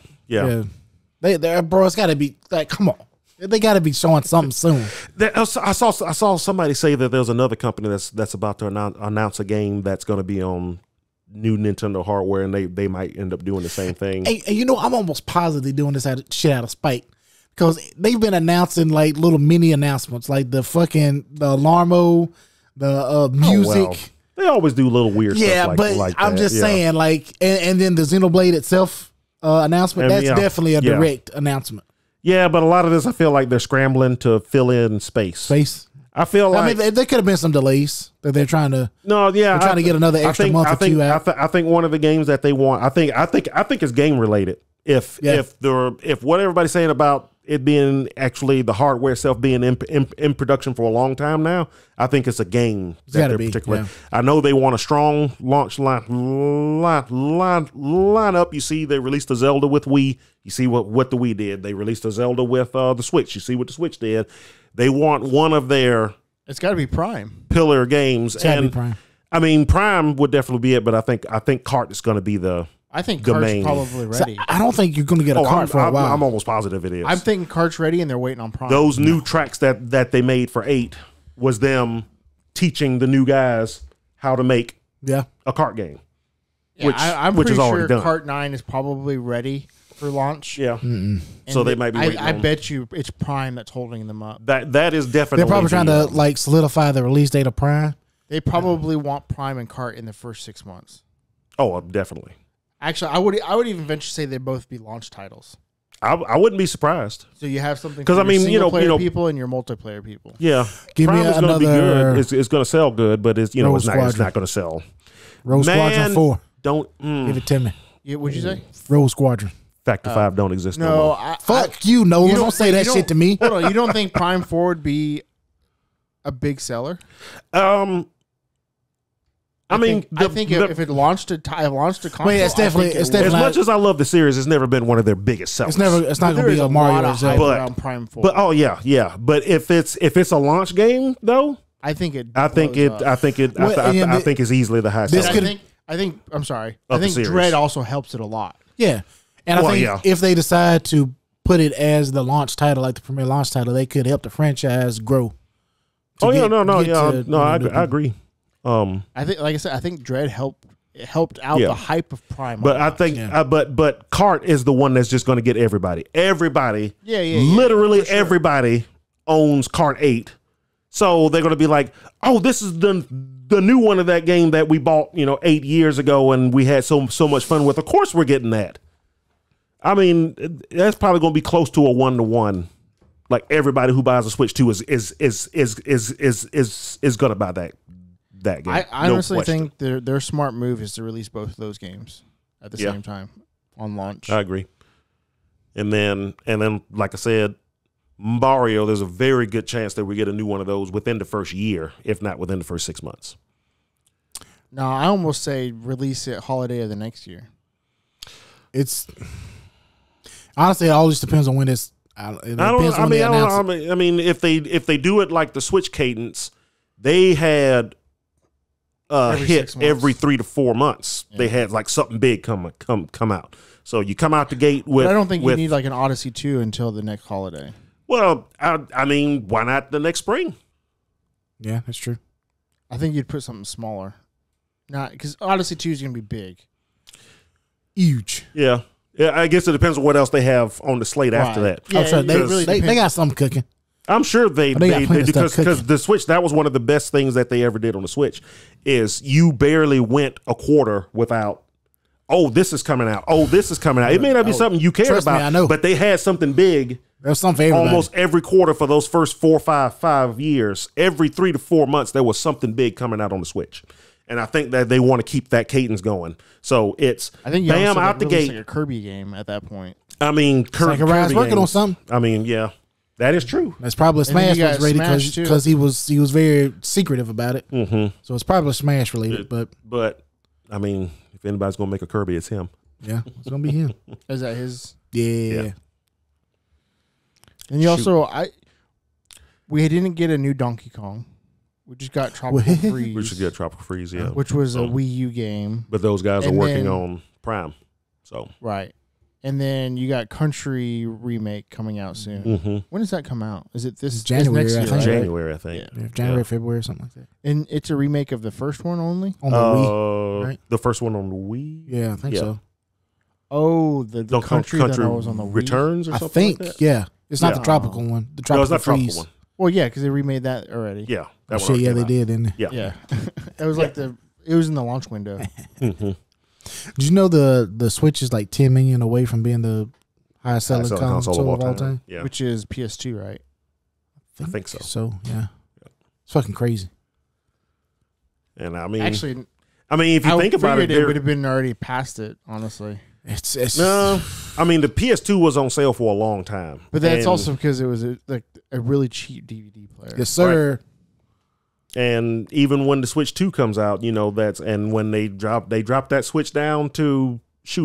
They bro, it's got to be like, come on, they got to be showing something soon. I saw somebody say that there's another company that's about to announce a game that's going to be on new Nintendo hardware, and they might end up doing the same thing. And I'm almost positively doing this shit out of spite because they've been announcing like little mini announcements, like the Alarmo, the music. Oh, well. They always do little weird stuff like I'm that. just saying, like, and then the Xenoblade itself announcement, that's definitely a direct announcement. Yeah, but a lot of this, I feel like they're scrambling to fill in space. I feel like there could have been some delays that they're trying to. No, yeah, they're trying to get another extra month or two out. I think one of the games that they want, I think it's game related. If what everybody's saying about it being actually the hardware itself being in production for a long time now, I think it's a game that they're particularly. Yeah. I know they want a strong launch lineup. You see, they released the Zelda with Wii. You see what the Wii did. They released the Zelda with the Switch. You see what the Switch did. They want one of their. It's got to be Prime pillar games, and Prime. I mean, Prime would definitely be it, but I think Cart is going to be the. I think Cart's probably ready. So I don't think you're going to get a Cart for a while. I'm almost positive it is. I'm thinking Cart's ready, and they're waiting on Prime. Those new tracks that they made for 8 was them teaching the new guys how to make a Cart game. Yeah, I'm pretty sure Cart 9 is probably ready for launch. Yeah. So they might be waiting I bet you it's Prime that's holding them up. That is definitely. They're probably trying to like solidify the release date of Prime. They probably want Prime and Cart in the first 6 months. Oh, definitely. Actually, I would even venture to say they both be launch titles. I wouldn't be surprised. So you have something because single player people and your multiplayer people. Yeah, Prime is going to be good. It's going to sell good, but it's not going to sell. Rogue Squadron 4. Don't give it to me. Yeah, what'd you say? Rogue Squadron. Factor 5 don't exist no more. Fuck you, Nolan. Don't say that shit to me. Hold on, you don't think Prime 4 would be a big seller? I think if it launched a console, it's definitely as much as I love the series, it's never been one of their biggest sellers. It's not going to be a Mario or Zelda. Around Prime 4. But but if it's a launch game though, I think it's easily the highest seller. I'm sorry. I think Dread also helps it a lot. Yeah, and I think if they decide to put it as the launch title, like the premier launch title, they could help the franchise grow. I agree. I think, like I said, I think Dread helped out the hype of Prime. But I think, but Cart is the one that's just going to get everybody. Everybody, literally everybody owns Cart 8. So they're going to be like, oh, this is the new one of that game that we bought, 8 years ago, and we had so much fun with. Of course, we're getting that. I mean, that's probably going to be close to a 1-to-1. Like everybody who buys a Switch 2 is going to buy that game. I honestly think their smart move is to release both of those games at the same time on launch. I agree. And then, like I said, Mario, there's a very good chance that we get a new one of those within the first year, if not within the first 6 months. No, I almost say release it holiday of the next year. It's honestly, it all just depends on when it's. I mean, if they do it like the Switch cadence, they had hit every 3 to 4 months. Yeah. They had like something big come out. So you come out the gate with. But I don't think you need like an Odyssey 2 until the next holiday. Well, I mean, why not the next spring? Yeah, that's true. I think you'd put something smaller, not because Odyssey 2 is going to be big, huge. Yeah. I guess it depends on what else they have on the slate after that. Yeah, I'm sure they got something cooking. I'm sure they because the Switch, that was one of the best things that they ever did on the Switch is you barely went a quarter without oh, this is coming out. Oh, this is coming out. It may not be something you cared about, me, I know. but they had something big. There's something for everybody. Almost every quarter for those first 5 years, every 3 to 4 months, there was something big coming out on the Switch. And I think that they want to keep that cadence going. So it's I think you bam also out the gate. like a Kirby game at that point. I mean, Zachariah's working on something. I mean, yeah, that is true. That's probably a And then Smash you got was rated Smash, too. because he was very secretive about it. Mm-hmm. So it's probably Smash related. But I mean, if anybody's gonna make a Kirby, it's him. yeah, it's gonna be him. Is that his? Yeah. And you also we didn't get a new Donkey Kong. We just got Tropical Freeze. We should get Tropical Freeze, yeah. Which was a Wii U game. But those guys are And working then- on Prime, so Right. And then you got Country remake coming out soon. mm-hmm. When does that come out? Is it this January, it's I next year? think. Right? January, I think. Yeah. January, February, something like that. And it's a remake of the first one only? On the Wii. Right? The first one on the Wii. Yeah, I think so. Oh, the No, country that was on the Wii. Returns or I something think, like that? yeah. It's not Yeah. the tropical one. The No, tropical it's not freeze. Tropical one. Well, yeah, because they remade that already. Yeah. Oh, That one shit, already yeah, came they out. did, didn't they? Yeah. Yeah. It was like it was in the launch window. Mm-hmm. Did you know the Switch is like 10 million away from being the highest selling console of all time? Yeah. Which is PS2, right? I think so. So, yeah. It's fucking crazy. And I mean, Actually, if you think about it, it would have been already past it, honestly. It's no, I mean the PS2 was on sale for a long time, But that's And- also because it was a really cheap DVD player. yes, sir. And even when the Switch 2 comes out, and when they drop that Switch down to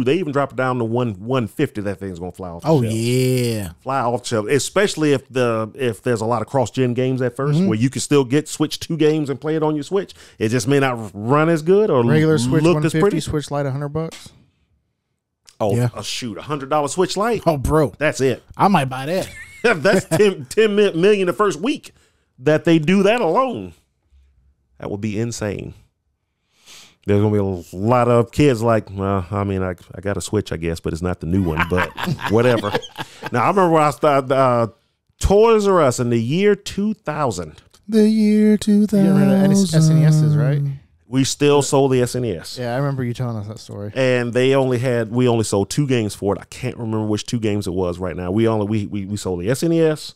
they even drop it down to 150. That thing's gonna fly off. The Oh shelf. yeah. Fly off the shelf. Especially if there's a lot of cross-gen games at 1st where you can still get Switch 2 games and play it on your Switch. It just may not run as good or Regular Switch look as 150, pretty. Switch Lite $100. Oh, Yeah. shoot, $100 Switch Lite. Oh, bro. That's it. I might buy that. That's 10 million the first week that they do that alone. That would be insane. There's gonna be a lot of kids like, well, I mean, I got a Switch, I guess, but it's not the new one. But whatever. Now I remember when I started Toys R Us in the year 2000. The year You 2000. got rid of SNESs, right? We still sold the SNES. Yeah, I remember you telling us that story. And we only sold 2 games for it. I can't remember which 2 games it was right now. We sold the SNES,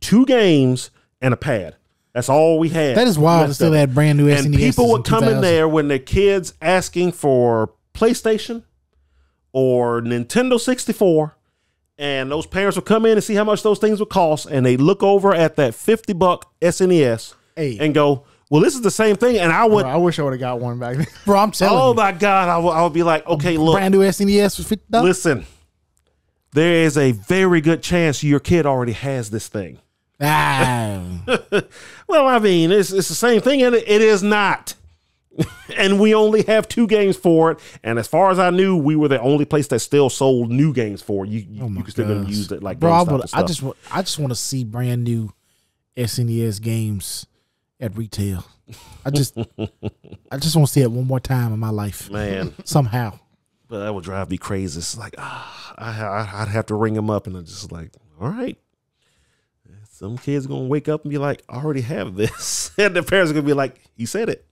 2 games, and a pad. That's all we had. That is wild to still had brand new SNES. And people would come in there when their kids asking for PlayStation or Nintendo 64, and those parents would come in and see how much those things would cost, and they look over at that $50 SNES and go, well, this is the same thing. And I would, Bro, I wish I would have got one back then. Bro, I'm telling oh you. my God, I would be like, okay, look, Brand new SNES for $50. listen, there is a very good chance your kid already has this thing. Ah. Well, I mean, it's the same thing, and it is not. And we only have 2 games for it. And as far as I knew, we were the only place that still sold new games for it. You can still go use it like Bro, GameStop and stuff. I just want to see brand new SNES games at retail. I just want to see it one more time in my life. Man, Somehow. but that would drive me crazy. It's like, I'd have to ring them up, and I'm just like, all right. Some kids are going to wake up and be like, I already have this. And the parents are going to be like, he said it.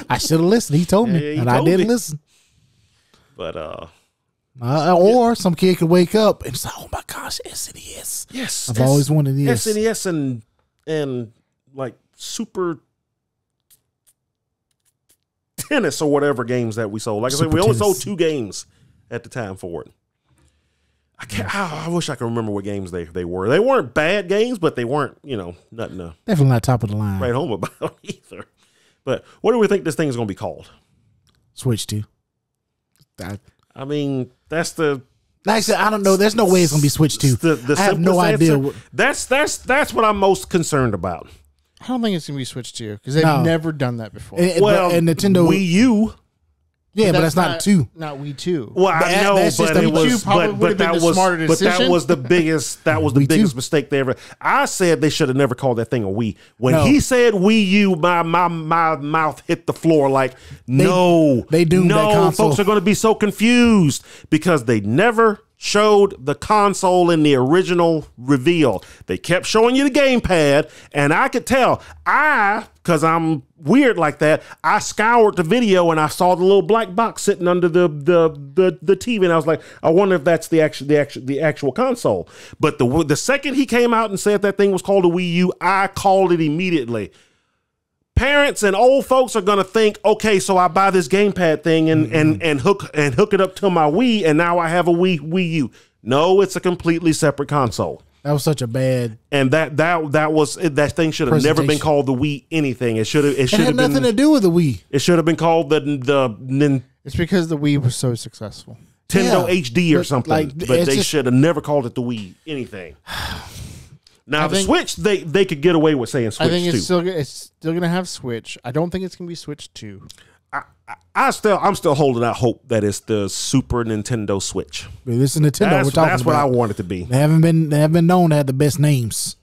I should have listened. He told me, Yeah, he and I told didn't me. listen. But, Or some kid could wake up and say, "Oh my gosh, SNES! yes. I've always wanted this." SNES and like Super Tennis or whatever games that we sold. Like I said, Super we only Tennis. sold 2 games at the time for it. I wish I could remember what games they were. They weren't bad games, but they weren't, nothing to Definitely not top of the line. write home about either. But what do we think this thing is going to be called? Switch to. I mean, that's the Like I said, I don't know. There's no way it's gonna be switched to. the I have no simplest idea. answer. That's what I'm most concerned about. I don't think it's going to be switched to because they've No. never done that before. And Nintendo. Wii U. Yeah, but that's not 2. Not Wii 2. Well, I know, that's just but the it was, Wii U probably but would've been that the was, smarter but that decision. was the biggest, that was the Wii biggest too. mistake they ever. I said they should have never called that thing a Wii. When No. he said Wii U, my mouth hit the floor. Like, they doomed that console. folks are going to be so confused because they never showed the console in the original reveal. They kept showing you the gamepad, and I could tell. Because I'm weird like that, I scoured the video and I saw the little black box sitting under the TV, and I was like, I wonder if that's the actual console. But the second he came out and said that thing was called a Wii U, I called it immediately. Parents and old folks are gonna think, okay, so I buy this gamepad thing and hook it up to my Wii, and now I have a Wii U. No, it's a completely separate console. That was such a bad. And that thing should have never been called the Wii anything. It should have had nothing to do with the Wii. It should have been called the It's because the Wii was so successful. Nintendo HD or something. But they should have never called it the Wii anything. Now the Switch, they could get away with saying Switch. I think it's still gonna have Switch. I don't think it's gonna be Switch 2. I'm still holding out hope that it's the Super Nintendo Switch. This is Nintendo. We're talking about. That's what I want it to be. They haven't been known to have the best names.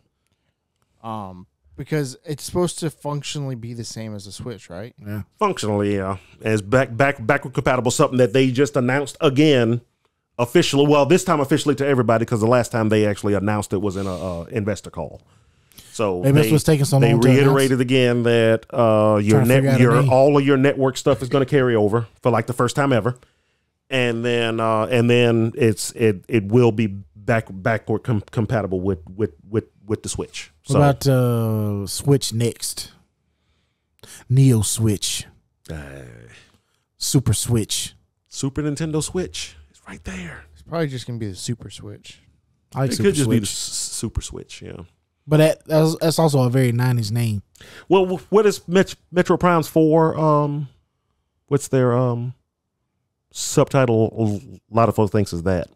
Because it's supposed to functionally be the same as the Switch, right? Yeah, functionally, yeah. As backward compatible, something that they just announced again. Officially, well, this time officially to everybody, because the last time they actually announced it was in a investor call. So maybe was taking so long. They reiterated again that all of your network stuff is going to carry over for like the first time ever, and then it will be backward compatible with the Switch. So, what about Switch Next? Neo Switch, Super Switch, Super Nintendo Switch. Right there. It's probably just gonna be the Super Switch. It could just be the Super Switch, yeah. But that's also a very 90s name. Well, what is Metro Prime's for? What's their subtitle? A lot of folks thinks is that.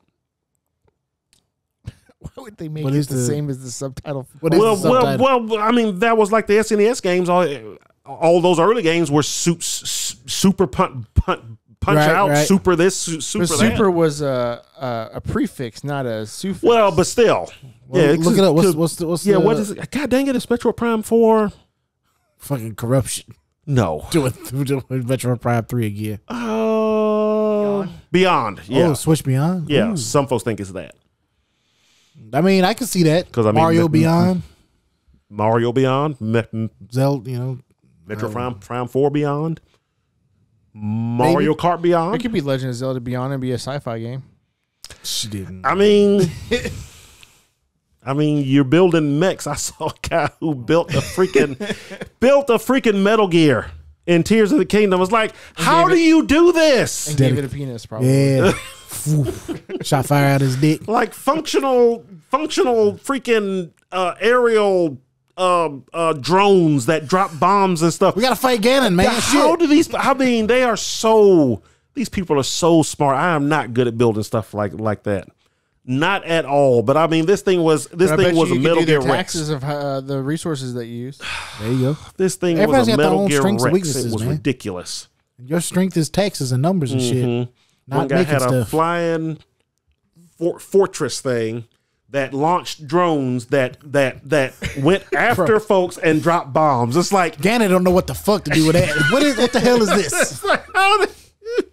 Why would they make it the same as the subtitle? Well, I mean, that was like the SNES games. All those early games were super punch out, super this, super that. Super was a prefix, not a suffix. Well, but still. Well, look it up. What's what is it? God dang it, it's Metro Prime 4. Fucking corruption. No. Doing Metro Prime 3 again. Beyond. Yeah. Oh, Switch Beyond? Yeah, Ooh. some folks think it's that. I mean, I can see that. Because Mario Beyond. Zelda, Metro Prime 4 Beyond. Mario Kart Beyond. It could be Legend of Zelda Beyond and be a sci-fi game. She didn't. I mean, you're building mechs. I saw a guy who built a freaking Metal Gear in Tears of the Kingdom. I was like, how do you do this? And gave it a penis, probably. Yeah. Shot fire out his dick. Like functional freaking aerial drones that drop bombs and stuff. We gotta fight Ganon, man. How do these? I mean, these people are so smart. I am not good at building stuff like that. Not at all. But I mean, this thing was a Metal Gear Rex. Taxes of the resources that you use. There you go. This thing was a Metal Gear Rex. It was ridiculous. Your strength is taxes and numbers and shit. One guy had a flying fortress thing that launched drones that went after folks and dropped bombs. It's like Ganon don't know what the fuck to do with that. What the hell is this? It's like, how did you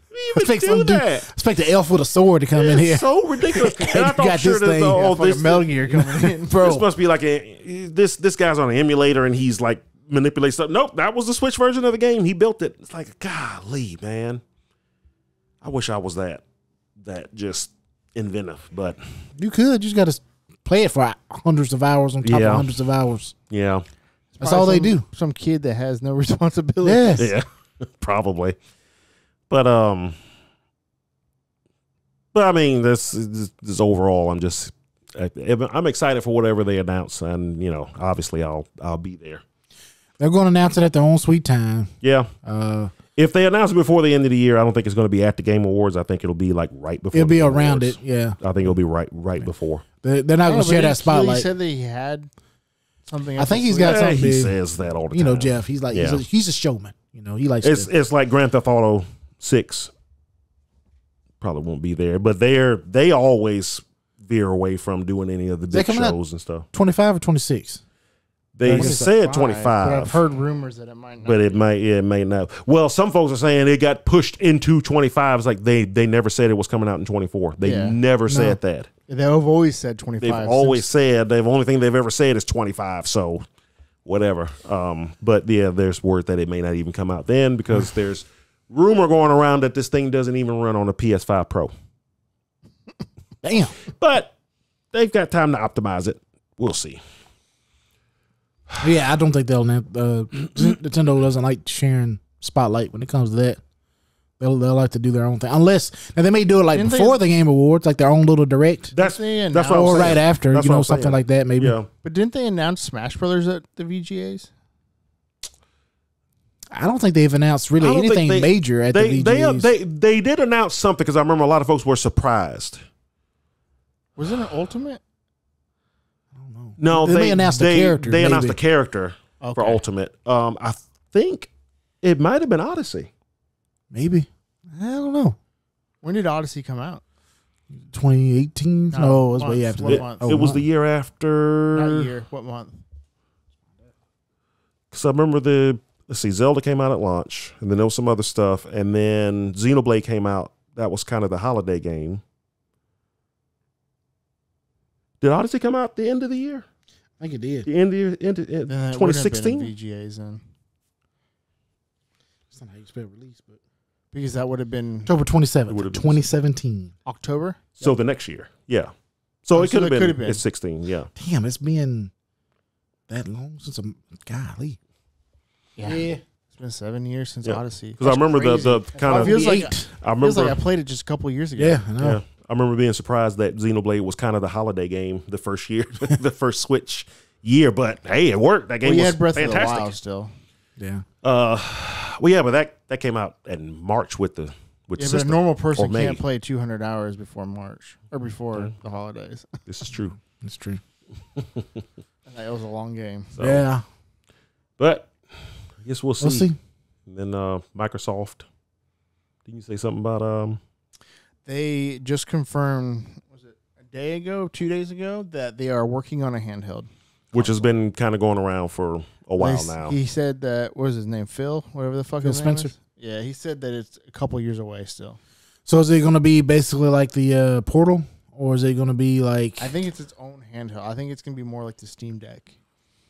even do that? Expect the elf with a sword to come in here. So ridiculous. And I thought this Metal Gear coming in, bro. This must be like this guy's on an emulator and he's like manipulating stuff. Nope, that was the Switch version of the game. He built it. It's like, golly, man. I wish I was that just inventive, but you could. You just got to play it for hundreds of hours on top of hundreds of hours. Yeah, that's all they do. Some kid that has no responsibility. Yeah, probably. But I mean, this overall, I'm excited for whatever they announce, and obviously I'll be there. They're going to announce it at their own sweet time. Yeah. If they announce it before the end of the year, I don't think it's going to be at the Game Awards. I think it'll be like right before. It'll be around it, yeah. I think it'll be right before. They're not going to share that spotlight. He said that he had something. I think he's got something. He says that all the time. Jeff. He's like he's a showman. He likes. It's like Grand Theft Auto 6. Probably won't be there, but they always veer away from doing any of the big shows and stuff. 25 or 26. They That's said 25, 25. but I've heard rumors that it might not. But it may not. Well, some folks are saying it got pushed into 25. It's like they never said it was coming out in 24. They never said that. They've always said 25. They've always said the only thing they've ever said is 25. So whatever. But yeah, there's word that it may not even come out then because there's rumor going around that this thing doesn't even run on a PS5 Pro. Damn. But they've got time to optimize it. We'll see. Yeah, I don't think they'll. Nintendo doesn't like sharing spotlight when it comes to that. They'll like to do their own thing, unless now they may do it like before the Game Awards, like their own little direct. That's what I'm saying. Or right after, That's something like that, maybe. Yeah. But didn't they announce Smash Brothers at the VGAs? I don't think they've announced really anything major at the VGAs. They did announce something because I remember a lot of folks were surprised. Was it an Ultimate? No, they announced the character. They announced the character for Ultimate. I think it might have been Odyssey. Maybe. I don't know. When did Odyssey come out? 2018? No, it was way after that. It was the year after. Not year. What month? Because I remember Zelda came out at launch, and then there was some other stuff, and then Xenoblade came out. That was kind of the holiday game. Did Odyssey come out the end of the year? I think it did. The end of 2016? VGAs then. That's not how you spell release, but because that would have been October 27th, 2017. October? So the next year. Yeah. So it could have been. It's 16, yeah. Damn, it's been that long since golly. Yeah. It's been 7 years since Odyssey. Because I remember the kind of. Feels like I played it just a couple years ago. Yeah, I know. Yeah. I remember being surprised that Xenoblade was kind of the holiday game the first year, the first Switch year. But hey, it worked. That game was had Breath fantastic. of the Wild still. Yeah. Well, yeah, but that came out in March with the system. But a normal person can't play 200 hours before March or before the holidays. This is true. It's true. That was a long game. So, yeah. But I guess we'll see. And then Microsoft. Didn't you say something about They just confirmed, was it a day ago, 2 days ago, that they are working on a handheld. Which has been kind of going around for a while now. He said that, what was his name, Phil? Whatever the fuck his name is? Yeah, he said that it's a couple years away still. So is it going to be basically like the Portal? Or is it going to be like... I think it's its own handheld. I think it's going to be more like the Steam Deck.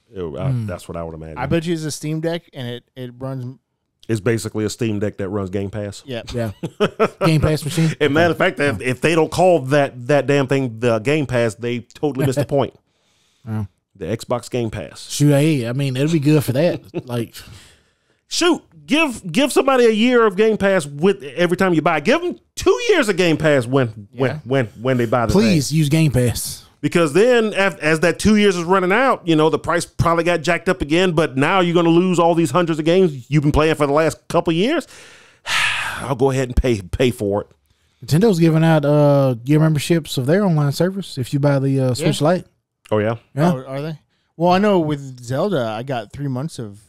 That's what I would imagine. I bet you it's a Steam Deck, and it runs... It's basically a Steam Deck that runs Game Pass. Yeah. Game Pass machine. And matter of fact, if they don't call that damn thing the Game Pass, they totally missed the point. The Xbox Game Pass. Shoot, I mean, it'll be good for that. Like, shoot, give somebody a year of Game Pass with every time you buy. Give them 2 years of Game Pass when they buy the please thing. Use Game Pass. Because then, as that 2 years is running out, the price probably got jacked up again. But now you're going to lose all these hundreds of games you've been playing for the last couple of years. I'll go ahead and pay for it. Nintendo's giving out year memberships of their online service if you buy the Switch Lite. Oh yeah, Oh, are they? Well, I know with Zelda, I got 3 months of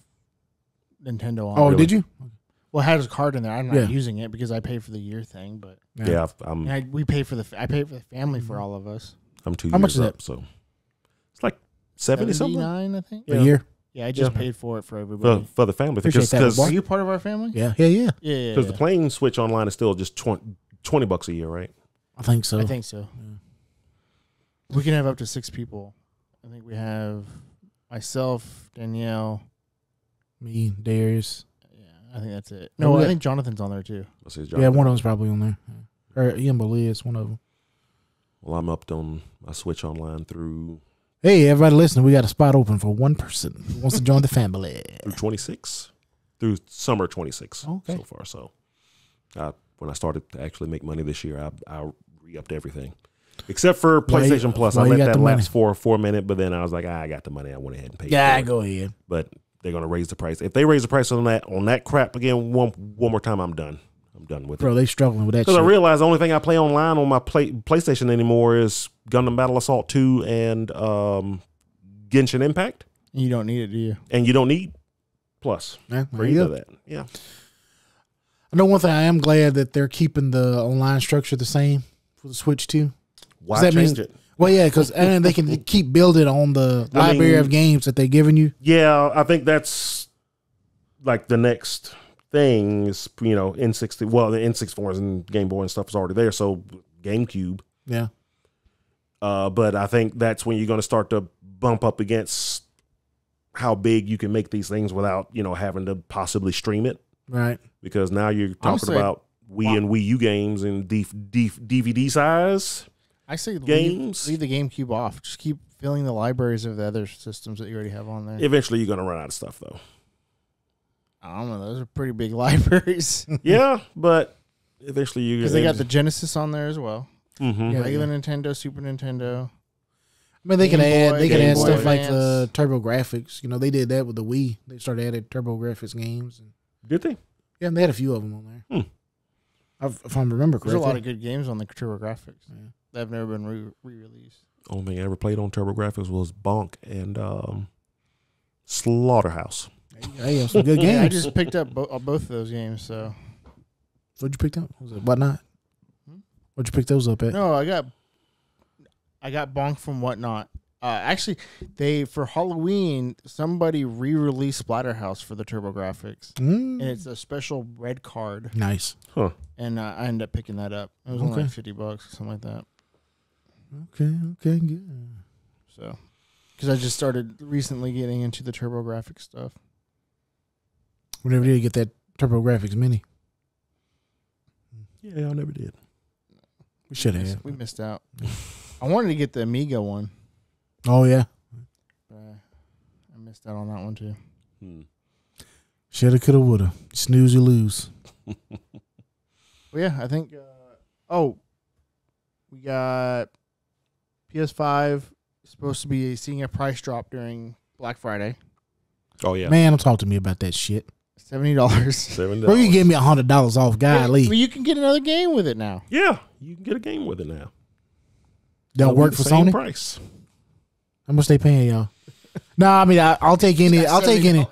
Nintendo on. Oh, did you? Well, I had a card in there. I'm not using it because I pay for the year thing, but we pay for I pay for the family for all of us. I'm 2 years How much is up, that? so it's like 70 something. 79, I think. A year? Yeah, I just paid for it for everybody. For the family. Appreciate that, boy. Are you part of our family? Yeah. Because the playing Switch online is still just $20 a year, right? I think so. I think so. Yeah. We can have up to 6 people. I think we have myself, Danielle, me, Darius. Yeah, I think that's it. No, I think Jonathan's on there too. Yeah, one of them's probably on there. Or Ian is one of them. Well, I'm up on my Switch online through. Hey, everybody listening, we got a spot open for one person who wants to join the family. Through 26. Through summer 26 so far. So when I started to actually make money this year, I re-upped everything. Except for PlayStation Plus. I let that lapse for 4 minutes, but then I was like, I got the money. I went ahead and paid for it. Go ahead. But they're going to raise the price. If they raise the price on that crap again one more time, I'm done. I'm done with it. Bro, they struggling with that shit. Because I realize the only thing I play online on my PlayStation anymore is Gundam Battle Assault 2 and Genshin Impact. You don't need it, do you? And you don't need Plus for either of that. Yeah. I know one thing. I am glad that they're keeping the online structure the same for the Switch 2. Why change it? Well, yeah, because and they can keep building on the library of games that they're giving you. Yeah, I think that's like the next thing is, N60. Well, the N64s and Game Boy and stuff is already there. So GameCube. Yeah. But I think that's when you're going to start to bump up against how big you can make these things without, having to possibly stream it. Right. Because now you're talking about Wii and Wii U games in DVD size. I say games. Leave the GameCube off. Just keep filling the libraries of the other systems that you already have on there. Eventually, you're going to run out of stuff, though. I don't know. Those are pretty big libraries. Yeah, but eventually you because they got the Genesis on there as well. Mm-hmm. Yeah, regular Nintendo, Super Nintendo. I mean, they can add stuff like Advance. the TurboGrafx. They did that with the Wii. They started adding TurboGrafx games. Did they? Yeah, and they had a few of them on there. If I remember correctly. There's a lot of good games on the TurboGrafx. Yeah. That have never been re-released. Only thing I ever played on TurboGrafx was Bonk and Slaughterhouse. Hey, some good games. Yeah, I just picked up both of those games. So, what'd you pick up? Was it Whatnot? What'd you pick those up at? No, I got Bonk from Whatnot. Actually, for Halloween, somebody re-released Splatterhouse for the TurboGrafx, and it's a special red card. Nice, huh? And I ended up picking that up. It was only like $50 or something like that. Okay, good. So, because I just started recently getting into the TurboGrafx stuff. Whenever did you get that TurboGrafx Mini? Yeah, I never did. We should have. We missed out. I wanted to get the Amiga one. Oh yeah. I missed out on that one too. Shoulda, coulda, woulda. Snooze, you lose. Well, yeah, I think. We got PS5 supposed to be seeing a price drop during Black Friday. Oh yeah, man, don't talk to me about that shit. $70. $70. Bro, you gave me $100 off. Golly. Well, you can get another game with it now. Yeah, you can get a game with it now. Don't work for Sony. Price. How much they paying y'all? No, I mean I'll take any. I'll take any.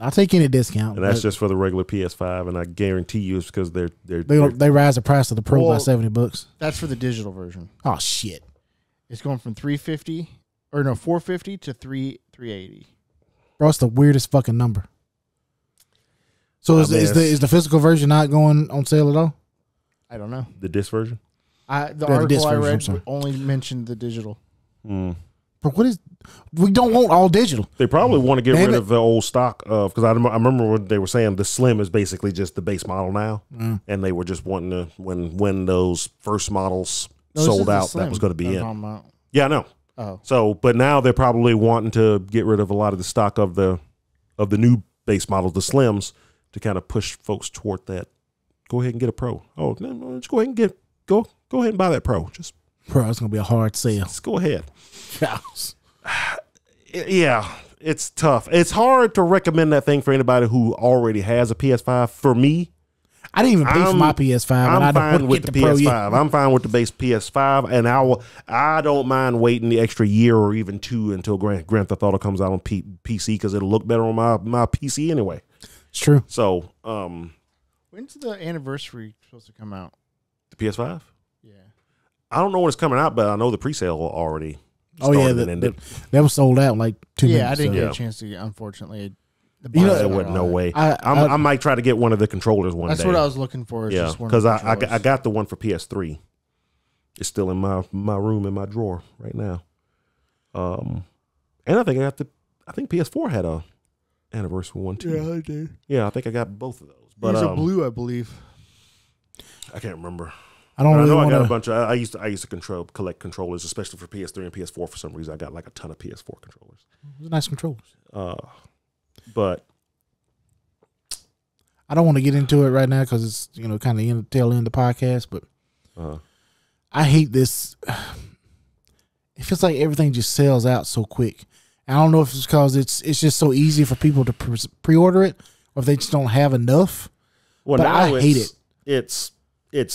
I'll take any discount. And that's just for the regular PS5, and I guarantee you it's because they rise the price of the Pro by $70. That's for the digital version. Oh shit! It's going from $450 to $380. Bro, it's the weirdest fucking number. So is the physical version not going on sale at all? I don't know. The disc version. The article I read only mentioned the digital. But we don't want all digital. They probably want to get rid of the old stock of, because I remember what they were saying, the Slim is basically just the base model now, and they were just wanting to when those first models sold out, that was going to be it. Yeah, I know. Oh, so but now they're probably wanting to get rid of a lot of the stock of the new base models, the Slims, to kind of push folks toward that. Go ahead and get a Pro. Oh, no, just go ahead and go ahead and buy that Pro. Just Pro, it's gonna be a hard sale. Let's go ahead. Yeah, it's tough. It's hard to recommend that thing for anybody who already has a PS5. For me, I didn't even pay for my PS5. I'm fine with the PS5. I'm fine with the base PS5, and I don't mind waiting the extra year or even two until Grand Theft Auto comes out on PC, because it'll look better on my PC anyway. It's true. So, when's the anniversary supposed to come out? The PS5? Yeah. I don't know when it's coming out, but I know the pre-sale already. Oh yeah, that was sold out in like 2 minutes. Yeah, I didn't get a chance to get. Unfortunately, there wasn't no way. I might try to get one of the controllers one day. That's what I was looking for. Yeah, because I got the one for PS3. It's still in my room in my drawer right now. And I think I think PS4 had a anniversary one too. Yeah, I did. Yeah, I think I got both of those. But there's a blue, I believe. I can't remember. I know I got a bunch of. I used to collect controllers, especially for PS3 and PS4. For some reason, I got like a ton of PS4 controllers. Nice controllers. But I don't want to get into it right now because it's kind of tail end of the podcast. But I hate this. It feels like everything just sells out so quick. I don't know if it's because it's just so easy for people to pre-order it, or if they just don't have enough. Well, but now I hate it. It's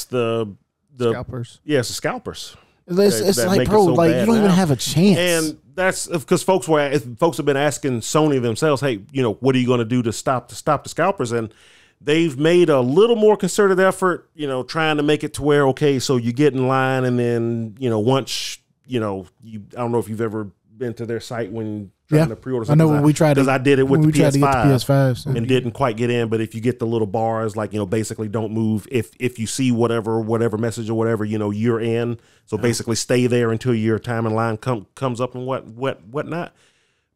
the scalpers. Yeah, it's the scalpers. It's like, bro, so like you don't even have a chance. And that's because folks have been asking Sony themselves, hey, what are you going to do to stop the scalpers? And they've made a little more concerted effort, trying to make it to where, okay, so you get in line, and then once you know, I don't know if you've ever been to their site when trying to pre-order something. I know when we tried, because I did it with the PS5 so. and didn't quite get in. But if you get the little bars, like, you know, basically don't move. If you see whatever message or whatever, you know, you're in. So basically stay there until your time in line comes up and whatnot.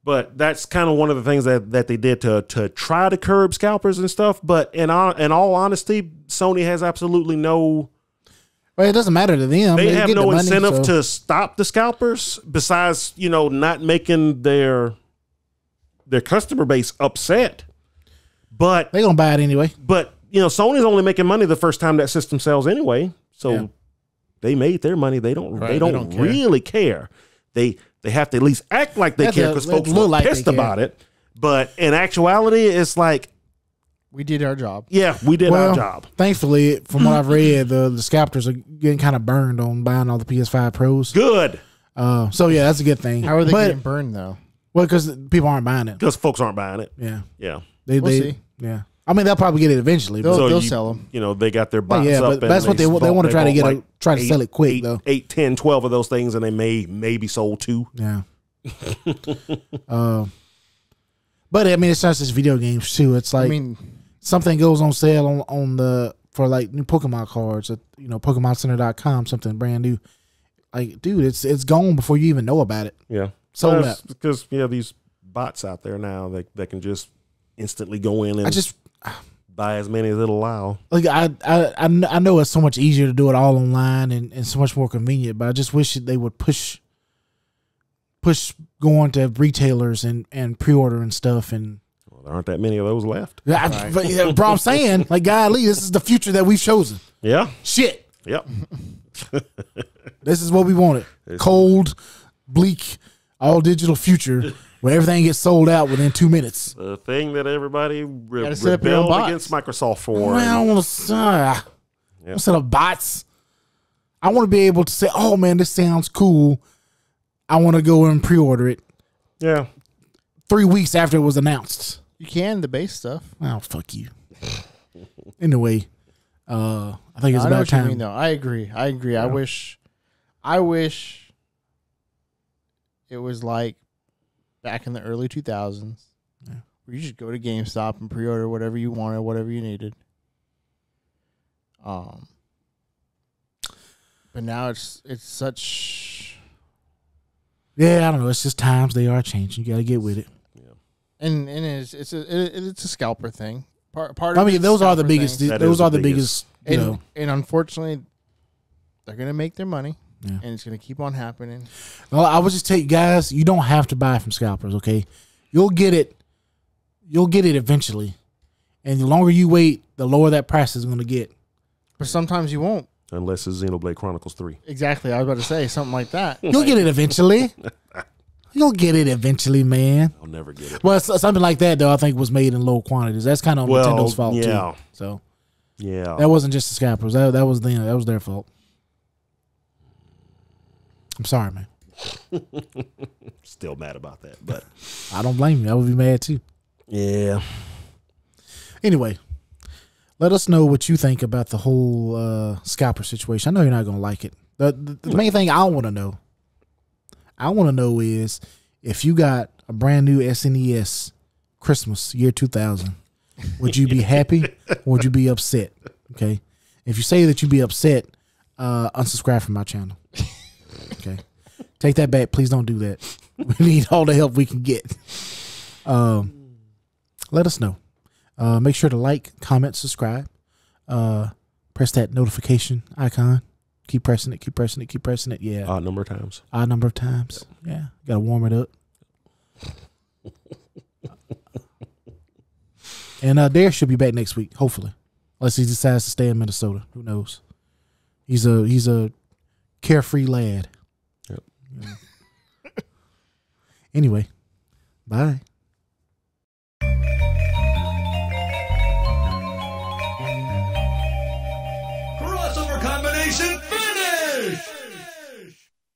But that's kind of one of the things that they did to try to curb scalpers and stuff. But in all honesty, Sony has absolutely no. Well, it doesn't matter to them. They have no incentive to stop the scalpers besides, you know, not making their customer base upset. But they're going to buy it anyway. But, you know, Sony's only making money the first time that system sells anyway. So they made their money. They don't really care. They have to at least act like they care because folks are pissed about it. But in actuality, it's like, we did our job. Yeah, we did our job. Thankfully, from what I've read, the scalpers are getting kind of burned on buying all the PS5 Pros. Good. So yeah, that's a good thing. How are they getting burned though? Well, because people aren't buying it. Because folks aren't buying it. Yeah. Yeah. We'll see. Yeah. I mean, they'll probably get it eventually. They'll sell them. You know, they got their box up. But that's what they want to try to try to sell it quick though. 8, 10, 12 of those things, and they may be sold 2. Yeah. But I mean, it's not just video games too. It's like, something goes on sale for like new Pokemon cards at, you know, PokemonCenter.com, something brand new. Like, dude, it's gone before you even know about it. Yeah. Sold out. Because these bots out there now that can just instantly go in and buy as many as it'll allow. Like I know it's so much easier to do it all online and so much more convenient, but I just wish they would push going to retailers and pre-ordering stuff. And there aren't that many of those left. But bro, I'm saying, like, golly, this is the future that we've chosen. Yeah. Shit. Yep. This is what we wanted. Cold, bleak, all digital future where everything gets sold out within 2 minutes. The thing that everybody rebelled against Microsoft for. I don't want to set up bots. I want to be able to say, oh man, this sounds cool. I want to go and pre-order it. Yeah. 3 weeks after it was announced. You can, the base stuff. Oh, fuck you. Anyway, I think it's about time. I agree. Yeah. I wish it was like back in the early 2000s where you just go to GameStop and pre-order whatever you wanted, whatever you needed. But now it's such. Yeah, I don't know. It's just times, they are changing. You got to get with it. And it's a scalper thing. Part I mean, those are the biggest. Those are the biggest. And unfortunately, they're gonna make their money, and it's gonna keep on happening. Well, I would just tell you guys, you don't have to buy from scalpers. Okay, you'll get it. You'll get it eventually, and the longer you wait, the lower that price is gonna get. But sometimes you won't, unless it's Xenoblade Chronicles 3. Exactly, I was about to say something like that. You'll get it eventually. You'll get it eventually, man. I'll never get it. Well, something like that, though, I think was made in low quantities. That's kind of Nintendo's fault, too. So, that wasn't just the scalpers. That was them. That was their fault. I'm sorry, man. Still mad about that, but I don't blame you. I would be mad, too. Yeah. Anyway, let us know what you think about the whole scalper situation. I know you're not going to like it. The main thing I want to know is if you got a brand new SNES Christmas year 2000, would you be happy or would you be upset? Okay. If you say that you'd be upset, unsubscribe from my channel. Okay. Take that back. Please don't do that. We need all the help we can get. Let us know. Make sure to like, comment, subscribe. Press that notification icon. Keep pressing it, keep pressing it, keep pressing it. Yeah. Odd number of times. Odd number of times. Yeah. Got to warm it up. And Dare should be back next week, hopefully. Unless he decides to stay in Minnesota. Who knows? He's a carefree lad. Yep. Anyway, bye.